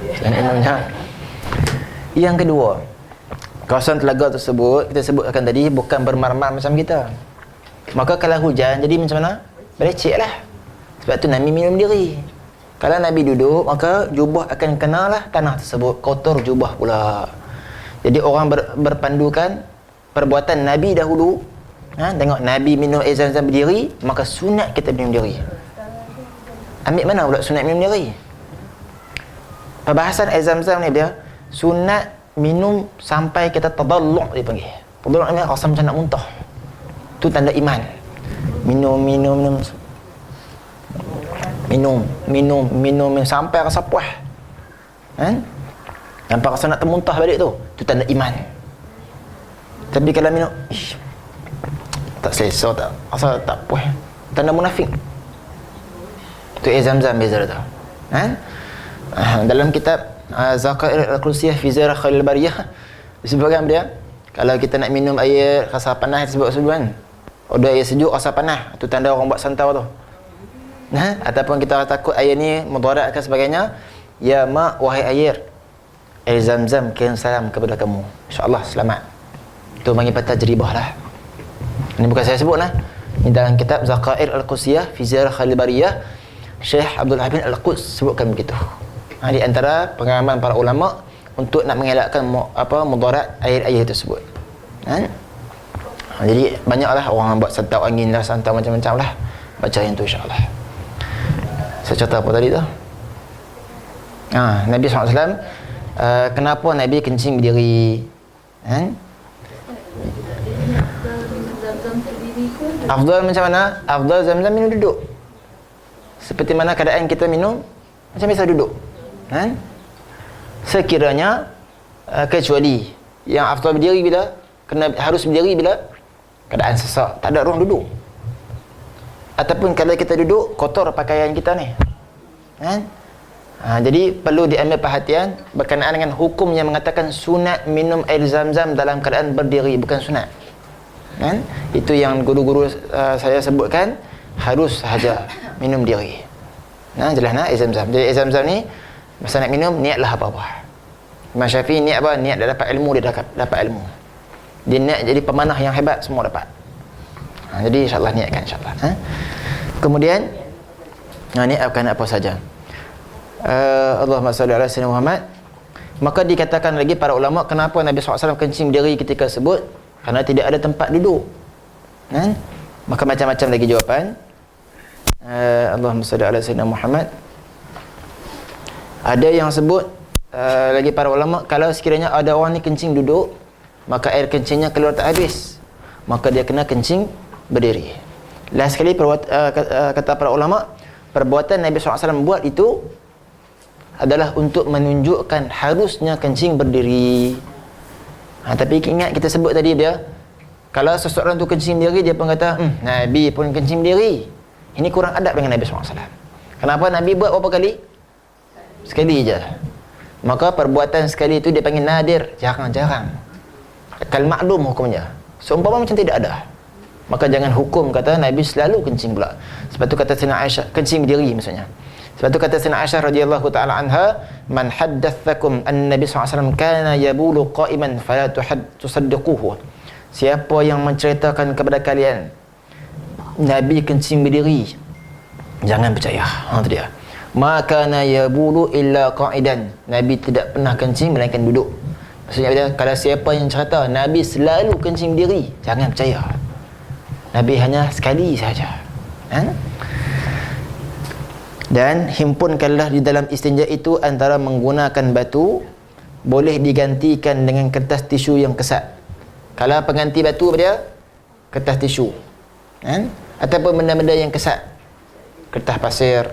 Yang kedua, kawasan telaga tersebut, kita sebutkan tadi, bukan bermarmar macam kita. Maka kalau hujan, jadi macam mana? Berecek lah. Sebab tu Nabi minum diri. Kalau Nabi duduk, maka jubah akan kenalah tanah tersebut. Kotor jubah pula. Jadi orang berpandukan perbuatan Nabi dahulu. Tengok Nabi minum air Zam-Zam berdiri, maka sunat kita minum diri. Ambil mana pula sunat minum diri? Perbahasan air Zam-Zam ni dia sunat minum sampai kita tadallu', dia panggil. Tadallu' ni rasa macam nak muntah. Tu tanda iman. Minum sampai rasa puas. Sampai rasa nak termuntah balik tu. Tu tanda iman. Tapi kalau minum tak selesa, tak rasa tak puas, tanda munafik. Tu air Zam-Zam beza tu. Dalam kitab Zaqair al-Qusiyah fi Ziyarah Khalil Bariyah disebutkan dia, kalau kita nak minum air rasa panas, disebut kan, ada air sejuk rasa panas, tu tanda orang buat santau tu. Ataupun kita takut air ni mudarat dan sebagainya, ya ma, wahai air Zam-Zam, kirim salam kepada kamu, insya-Allah selamat. Tu panggil tajribah lah. Ini bukan saya sebut lah. Ini dalam kitab Zaqair al-Qusiyah fi Ziyarah Khalil Bariyah, Syekh Abdul Habib Al-Quds sebutkan begitu. Di antara pengalaman para ulama untuk nak mengelakkan mudarat air-air tersebut. Jadi banyaklah orang buat santau angin lah, santau macam-macam lah. Baca yang tu insya-Allah. Saya cerita apa tadi tu? Nabi SAW, kenapa Nabi kencing berdiri? Afdal macam mana? Afdal Zam-Zam minum duduk. Seperti mana keadaan kita minum, macam biasa duduk. Kan? Sekiranya kecuali yang afdal berdiri bila harus berdiri bila keadaan sesak, tak ada ruang duduk. Ataupun kalau kita duduk, kotor pakaian kita ni. Kan? Jadi perlu diambil perhatian berkenaan dengan hukum yang mengatakan sunat minum air Zam-Zam dalam keadaan berdiri, bukan sunat. Kan? Itu yang guru-guru saya sebutkan, harus sahaja minum diri. Jelas nak air Zam-Zam. Jadi air Zam-Zam ni masa nak minum, niatlah apa-apa. Imam Syafi'i niat apa? Niat dah dapat ilmu, dia dapat ilmu. Dia niat jadi pemanah yang hebat, semua dapat. Jadi insyaAllah niatkan, insyaAllah. Kemudian niatkan apa saja. Allahumma salli ala sayyidina Muhammad. Maka dikatakan lagi para ulama, kenapa Nabi SAW kencing berdiri ketika sebut? Kerana tidak ada tempat duduk. Maka macam-macam lagi jawapan. Allahumma salli ala sayyidina Muhammad. Ada yang sebut lagi para ulama, kalau sekiranya ada orang ni kencing duduk, maka air kencingnya keluar tak habis, maka dia kena kencing berdiri. Last sekali kata para ulama, perbuatan Nabi SAW buat itu adalah untuk menunjukkan harusnya kencing berdiri. Tapi ingat kita sebut tadi dia, kalau seseorang tu kencing berdiri, dia pun kata Nabi pun kencing berdiri. Ini kurang adab dengan Nabi SAW. Kenapa Nabi buat berapa kali? Sekali je. Maka perbuatan sekali itu dia panggil nadir, jarang-jarang. Kal maklum hukumnya. Seumpama macam tidak ada. Maka jangan hukum kata Nabi selalu kencing pula. Sebab tu kata Sayyidina Aisyah, kencing berdiri maksudnya. Sebab tu kata Sayyidina Aisyah radhiyallahu taala anha, man haddatsakum an-nabi sallallahu alaihi wasallam kana yabulu qa'iman fala tusaddiquhu. Siapa yang menceritakan kepada kalian Nabi kencing berdiri, jangan percaya. Itu dia. Maka na yabulu illa qa'idan. Nabi tidak pernah kencing melainkan duduk. Maksudnya kalau siapa yang cerita Nabi selalu kencing berdiri, jangan percaya. Nabi hanya sekali sahaja. Dan himpunkanlah di dalam istinja itu antara menggunakan batu, boleh digantikan dengan kertas tisu yang kesat. Kalau pengganti batu apa dia? Kertas tisu. Ataupun benda-benda yang kesat, kertas pasir.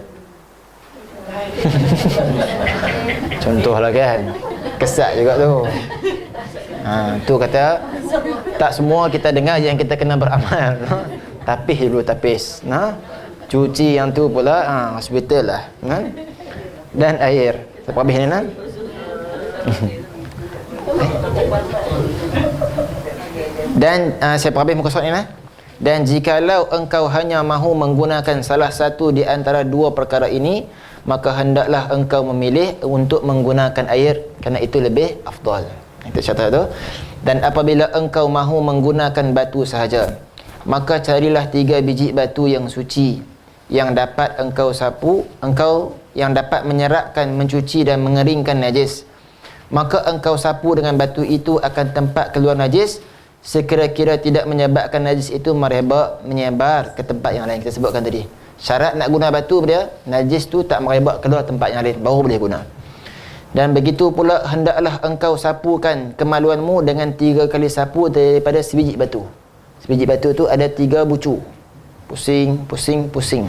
Contohlah kan, kesat juga tu. Tu kata tak semua kita dengar yang kita kena beramal. Tapis dulu, tapis. Cuci yang tu pula hospital lah. Dan air. Siapa habis ni nak? Dan siapa habis muka surat ni nak? Dan jikalau engkau hanya mahu menggunakan salah satu di antara dua perkara ini, maka hendaklah engkau memilih untuk menggunakan air, kerana itu lebih afdal. Itu catat tu. Dan apabila engkau mahu menggunakan batu sahaja, maka carilah 3 biji batu yang suci, yang dapat engkau sapu, yang dapat menyerapkan, mencuci dan mengeringkan najis. Maka engkau sapu dengan batu itu akan tempat keluar najis, sekira-kira tidak menyebabkan najis itu menyebar ke tempat yang lain. Kita sebutkan tadi, syarat nak guna batu dia, najis tu tak merebak keluar tempat yang lain, baru boleh guna. Dan begitu pula hendaklah engkau sapukan kemaluanmu dengan 3 kali sapu daripada sebiji batu. Sebiji batu tu ada 3 bucu. Pusing.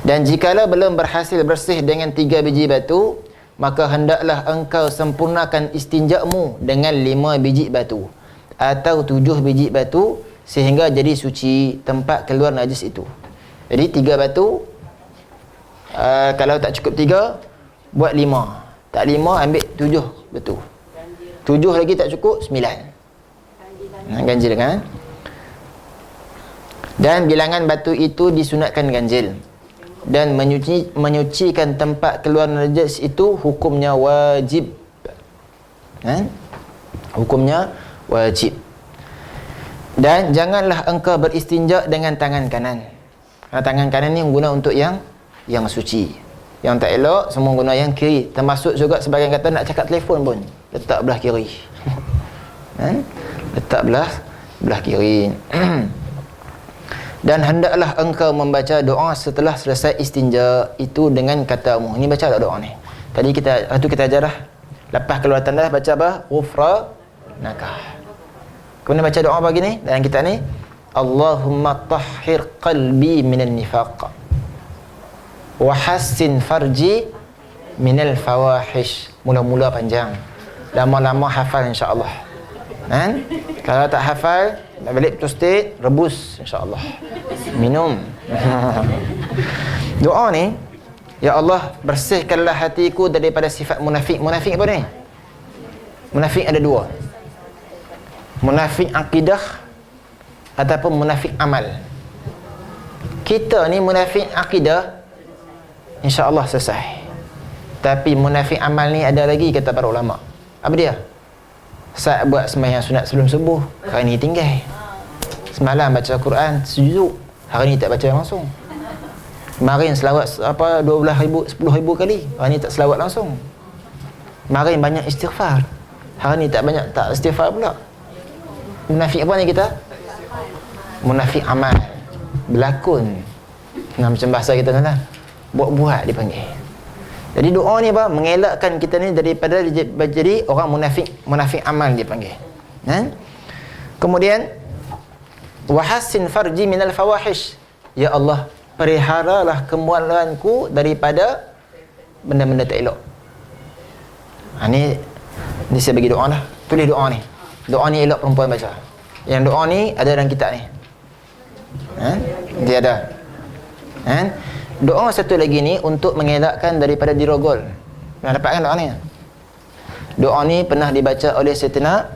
Dan jikalau belum berhasil bersih dengan 3 biji batu, maka hendaklah engkau sempurnakan istinjakmu dengan 5 biji batu atau 7 biji batu, sehingga jadi suci tempat keluar najis itu. Jadi 3 batu, kalau tak cukup 3, buat 5. Tak 5, ambil 7 batu. 7 lagi tak cukup, 9. Ganjil kan? Dan bilangan batu itu disunatkan ganjil. Dan menyucikan tempat keluar najis itu hukumnya wajib. Hukumnya wajib. Dan janganlah engkau beristinja dengan tangan kanan. Kerana tangan kanan ni guna untuk yang suci. Yang tak elok semua guna yang kiri. Termasuk juga sebagian kata nak cakap telefon pun letak belah kiri. Letak belah kiri. Dan hendaklah engkau membaca doa setelah selesai istinja itu dengan katamu. Ini baca tak doa ni? Tadi kita ajar dah. Lepas keluar tandas baca apa? Ghufranaka. Kemudian baca doa pagi ni dalam kitab ni, Allahumma tahhir qalbi minan nifaq wa hassin farji minal fawahish. Mula-mula panjang, lama-lama hafal insya-Allah. Kan? Kalau tak hafal, balik betul state, rebus insya-Allah. Minum. Doa ni, ya Allah, bersihkanlah hatiku daripada sifat munafik. Munafik apa ni? Munafik ada dua. Munafik akidah ataupun munafik amal. Kita ni munafik akidah, insya-Allah selesai. Tapi munafik amal ni ada lagi, kata para ulama. Apa dia? Saat buat sembahyang sunat sebelum subuh, hari ni tinggal. Semalam baca Quran sujud, hari ni tak baca langsung. Kemarin selawat 12,000, 10,000 kali, hari ni tak selawat langsung. Kemarin banyak istighfar, hari ni tak banyak, tak istighfar pula. Munafik apa ni kita? Munafik amal, berlakon. Nah, macam bahasa kita kan lah, buat-buat dipanggil. Jadi doa ni apa? Mengelakkan kita ni daripada jadi orang munafik amal dipanggil. Kan? Kemudian wahassin farji minal fawahish. Ya Allah, peliharalah kemaluanku daripada benda-benda tak elok. Ni saya bagi doa lah. Tulis doa ni. Doa ni elok perempuan baca. Yang doa ni ada dalam kitab ni. Dia ada. Doa satu lagi ni untuk mengelakkan daripada dirogol. Pernah dapat kan doa ni? Doa ni pernah dibaca oleh Sayyidina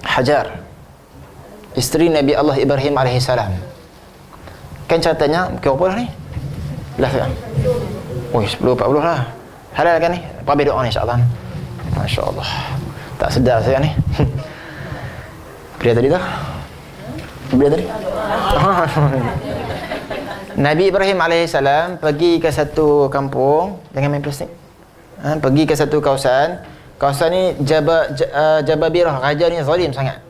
Hajar, isteri Nabi Allah Ibrahim AS. Kan ceritanya, berapa lah ni? Belas kan? 10-40 lah. Halal kan ni? Apa doa ni insya-Allah? Masya-Allah. Tak sedar saya ni. Pria tadi dah? Pria tadi? Nabi Ibrahim AS pergi ke satu kampung, jangan main plastik. Pergi ke satu kawasan. Kawasan ni Jababirah. Raja ni zalim sangat.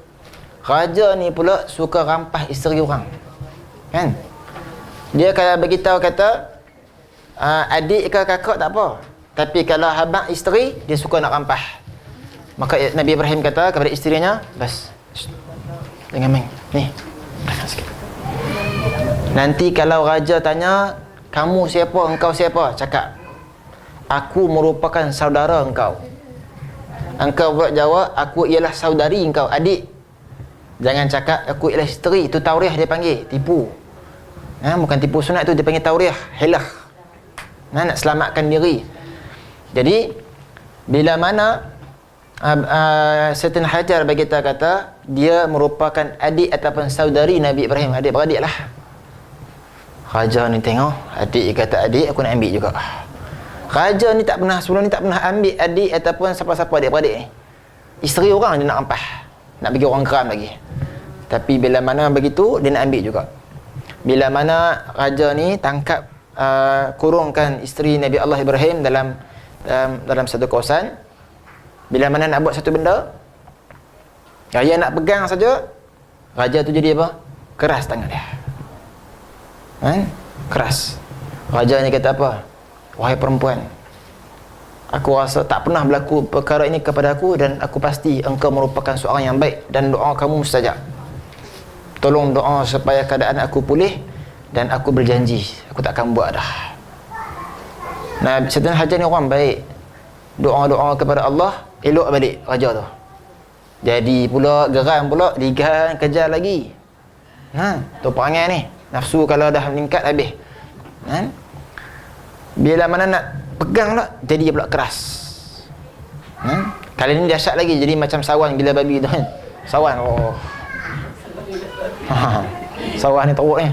Raja ni pula suka rampas isteri orang. Kan? Dia kalau beritahu kata adik ke kakak tak apa, tapi kalau abang isteri, dia suka nak rampas. Maka Nabi Ibrahim kata kepada isterinya, bas, jangan main. Ni, belakang sikit. Nanti kalau raja tanya, kamu siapa, engkau siapa? Cakap, aku merupakan saudara engkau. Engkau pula jawab, aku ialah saudari engkau, adik. Jangan cakap, aku ialah isteri. Itu tauriah dia panggil, tipu. Bukan tipu sunat tu, dia panggil tauriah, hilah. Nak selamatkan diri. Jadi, bila mana Sayyidina Hajar bagi kita kata, dia merupakan adik ataupun saudari Nabi Ibrahim, adik-beradik lah. Raja ni tengok, adik kata adik, aku nak ambil juga. Raja ni tak pernah, sebelum ni tak pernah ambil adik ataupun siapa-siapa adik-beradik ni. Isteri orang dia nak rampas, nak bagi orang geram lagi. Tapi bila mana begitu, dia nak ambil juga. Bila mana raja ni tangkap, kurungkan isteri Nabi Allah Ibrahim dalam satu kawasan. Bila mana nak buat satu benda, raja nak pegang saja, raja tu jadi apa? Keras tangan dia. Keras. Raja ni kata apa? Wahai perempuan, aku rasa tak pernah berlaku perkara ini kepada aku, dan aku pasti engkau merupakan seorang yang baik dan doa kamu mustajab. Tolong doa supaya keadaan aku pulih, dan aku berjanji aku tak akan buat dah. Nah, Sayyidina Hajar ni orang baik. Doa-doa kepada Allah, elok balik raja tu. Jadi pula geram pula, digan kejar lagi. Tu perangai ni. Nafsu kalau dah meningkat habis. Bila mana nak pegang lah, jadi dia pula keras. Kali ni dahsyat lagi, jadi macam sawan gila babi tu kan. Sawan, sawan ni teruk ni.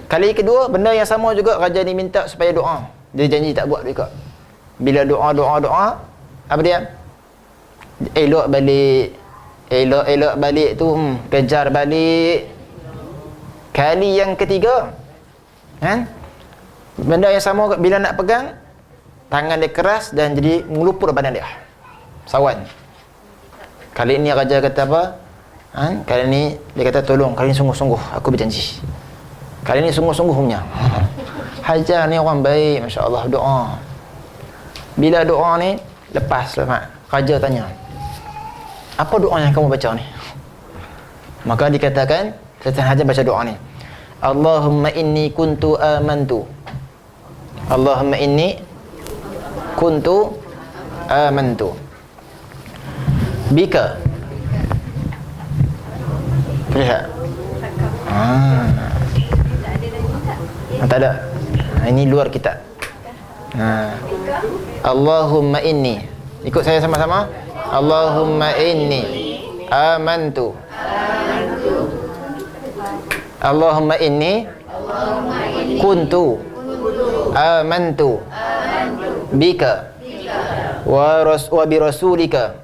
Kali kedua, benda yang sama juga, raja ni minta supaya doa. Dia janji tak buat juga. Bila doa, apa dia? Elok balik tu, kejar balik. Kali yang ketiga, benda yang sama, bila nak pegang, tangan dia keras dan jadi melupur badan dia. Sawan. Kali ini raja kata apa? Kali ni dia kata, tolong, kali ni sungguh-sungguh, aku berjanji. Kali ni sungguh-sungguh punya. Hajar ni orang baik, Masya Allah, doa. Bila doa ni, lepas lah, raja tanya, apa doa yang kamu baca ni? Maka dikatakan Setan Hajar baca doa ni, Allahumma inni kuntu amantu, Allahumma inni kuntu amantu bika. Lihat. Tak ada. Ini luar kitab. Allahumma inni. Ikut saya sama-sama. Allahumma inni amantu. Allahumma inni kuntu amantu bika wa bi rasulika.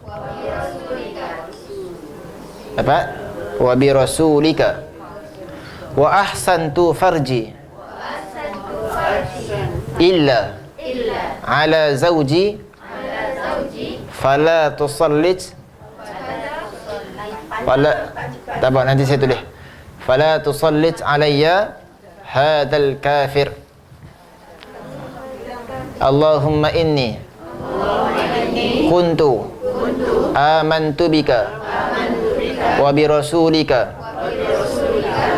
Dapat? Wa bi rasulika wa ahsantu farji illa ala zawji fala tusallit fala, tak apa, nanti saya tulis, fala tusallit alayya hadzal kafir. Allahumma inni kuntu amantu bika wa bi rasulika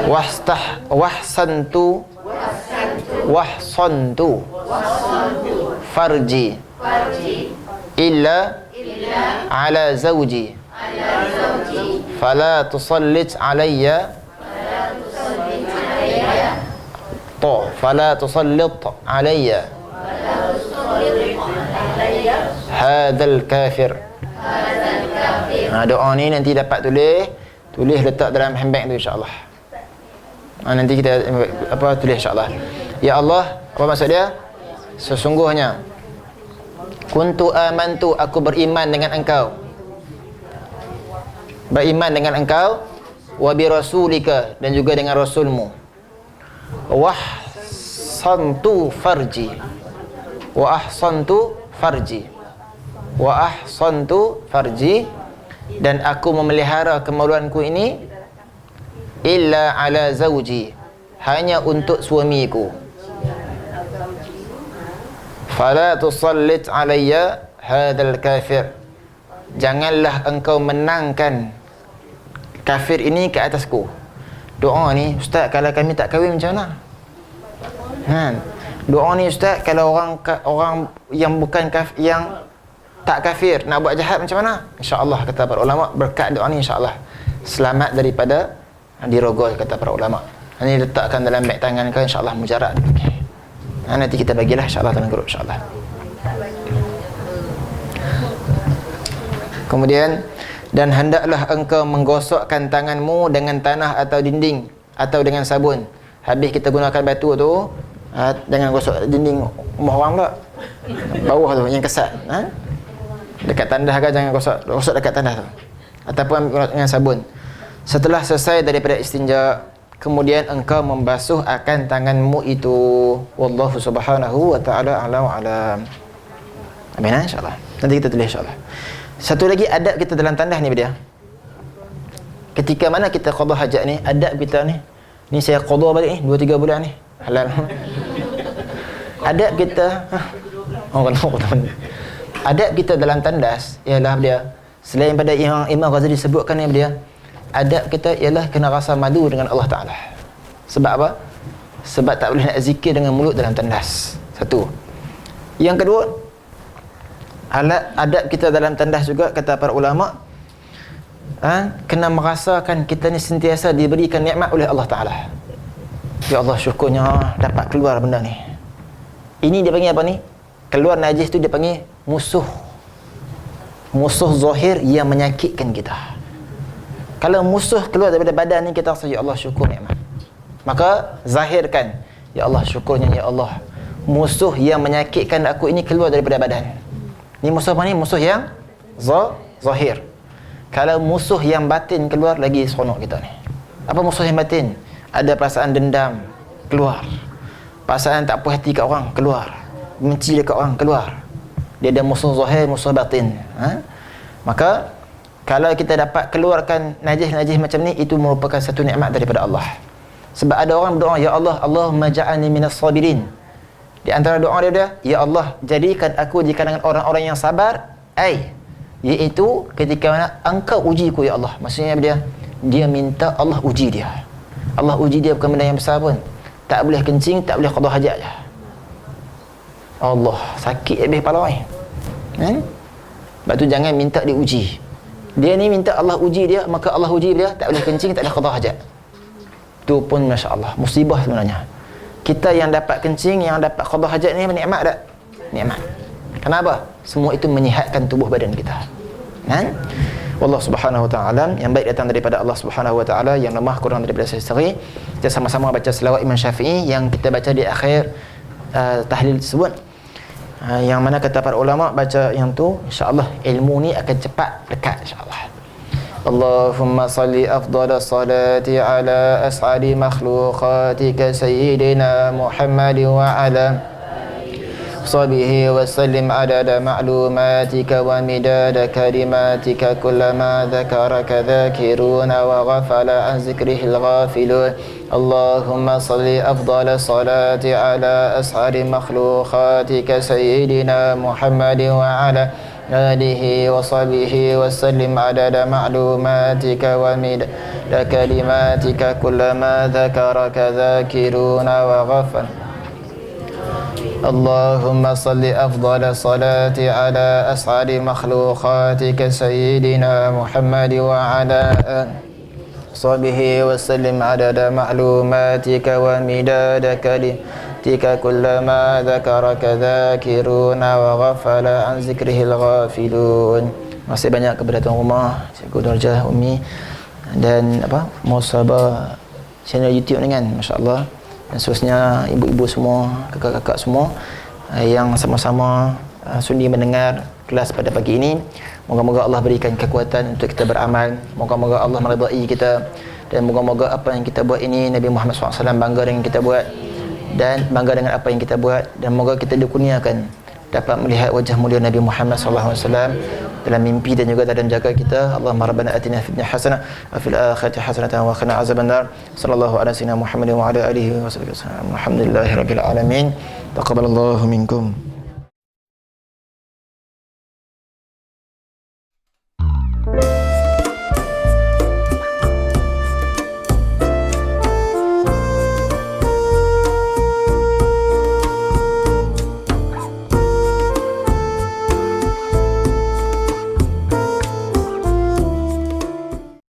wahsantu farji illa ala zawji fala tusallit alayya fala tusallit alayya hadzal kafir. Doa ni nanti dapat tulis letak dalam handbag tu insya-Allah. Nanti kita tulis insya-Allah. Ya Allah, apa maksud dia? Sesungguhnya kuntu amantu, aku beriman dengan engkau. Beriman dengan engkau, wa bi rasulika, dan juga dengan rasulmu. Wahsantu farji. Wa ahsantu farji. Wa ahsantu farji, dan aku memelihara kemaluanku ini illa ala zawji, hanya untuk suamiku. Fala tusallit alayya hadzal kafir, janganlah engkau menangkan kafir ini ke atasku. Doa ni ustaz, kalau kami tak kahwin macam mana? Doa ni ustaz, kalau orang yang bukan yang tak kafir nak buat jahat macam mana? InsyaAllah, kata para ulama, berkat doa ni insyaAllah selamat daripada dirogol, kata para ulama. Ini letakkan dalam beg tangan kau, insyaAllah mujarab. Okay. Nanti kita bagilah insyaAllah dalam grup insyaAllah. Kemudian, dan hendaklah engkau menggosokkan tanganmu dengan tanah atau dinding atau dengan sabun. Habis kita gunakan batu tu, jangan gosok dinding rumah orang pula, bawah tu yang kesat. Dekat tandas ke jangan gosok dekat tandas tu, ataupun dengan sabun. Setelah selesai daripada istinja, kemudian engkau membasuh akan tanganmu itu. Wallahu subhanahu wa ta'ala a'lam wa a'lam. Amin, insyaAllah. Nanti kita tulis insyaAllah. Satu lagi adab kita dalam tandas ni dia. Ketika mana kita qada hajat ni, adab kita ni saya qada balik ni 2-3 bulan ni halal. Adab kita adab kita dalam tandas ialah dia, selain pada Imam Ghazali sebutkan ni dia, adab kita ialah kena rasa malu dengan Allah Ta'ala. Sebab apa? Sebab tak boleh nak zikir dengan mulut dalam tandas. Satu. Yang kedua, adab kita dalam tandas juga, kata para ulama, kena merasakan kita ni sentiasa diberikan nikmat oleh Allah Ta'ala. Ya Allah, syukurnya dapat keluar benda ni. Ini dia panggil apa ni? Keluar najis tu dia panggil musuh zahir yang menyakitkan kita. Kalau musuh keluar daripada badan ni, kita rasa ya Allah syukur nikmat, maka zahirkan, ya Allah syukurnya, ya Allah musuh yang menyakitkan aku ini keluar daripada badan. Ni musuh apa ni? Musuh yang zahir. Kalau musuh yang batin keluar, lagi seronok kita ni. Apa musuh yang batin? Ada perasaan dendam keluar, perasaan tak puas hati kat orang keluar, benci dekat orang keluar. Dia ada musuh zahir, musuh batin. Maka kalau kita dapat keluarkan najis-najis macam ni, itu merupakan satu nikmat daripada Allah. Sebab ada orang berdoa, ya Allah, Allahumma ja'alni minas sabirin. Di antara doa dia, ya Allah, jadikan aku di kalangan orang-orang yang sabar. Iaitu ketika mana engkau ujiku, ya Allah. Maksudnya dia, dia minta Allah uji dia. Allah uji dia bukan benda yang besar pun. Tak boleh kencing, tak boleh qada hajat je. Allah, sakit habis kepala ni. Kan? Sebab tu jangan minta diuji. Dia ni minta Allah uji dia, maka Allah uji dia, tak boleh kencing, tak boleh qada hajat. Tu pun masya-Allah, musibah sebenarnya. Kita yang dapat kencing, yang dapat qada hajat ni nikmat tak? Nikmat. Kenapa? Semua itu menyihatkan tubuh badan kita. Kan? Allah Subhanahu wa taala, yang baik datang daripada Allah Subhanahu wa taala, yang lemah kurang daripada seseri. Kita sama-sama baca selawat Imam Syafi'i yang kita baca di akhir tahlil tersebut. Yang mana kata para ulama baca yang tu, insya-Allah ilmu ni akan cepat dekat insya-Allah. Allahumma salli afdal salati ala as'adi makhluqatika sayyidina Muhammad wa ala صحبه وسلم عدد معلوماتك ومداد كلماتك كلما ذكرك ذاكرون وغفل عن ذكره الغافلون اللهم صل أفضل الصلاة على أسعد مخلوقاتك سيدنا محمد وعلى آله وصحبه وسلم عدد معلوماتك ومداد كلماتك كلما ذكرك ذاكرون وغفل اللهم صل أفضل الصلاة على أسعد مخلوقاتك سيدنا محمد وعلى صحبه وسلم عدد معلوماتك ومداد كلماتك كلما ذكرك ذاكرون وغفل عن ذكره الغافلون. Masih banyak kepada tuan rumah, Cikgu Darjah, Umi dan Muhasabah channel YouTube ni kan, masya-Allah. Dan seterusnya ibu-ibu semua, kakak-kakak semua yang sama-sama sudi mendengar kelas pada pagi ini. Moga-moga Allah berikan kekuatan untuk kita beramal. Moga-moga Allah meridai kita. Dan moga-moga apa yang kita buat ini Nabi Muhammad SAW bangga dengan kita buat, dan bangga dengan apa yang kita buat. Dan moga kita dikurniakan dapat melihat wajah mulia Nabi Muhammad SAW dalam mimpi dan juga dalam jaga kita. Allahumma rabbana atina fid dunya hasanah wa fil akhirati hasanah wa qina azabannar. Sallallahu ala sayyidina Muhammadin wa ala alihi wa sahbihi wasallam. Alhamdulillahirabbil alamin. Taqabbalallahu minkum.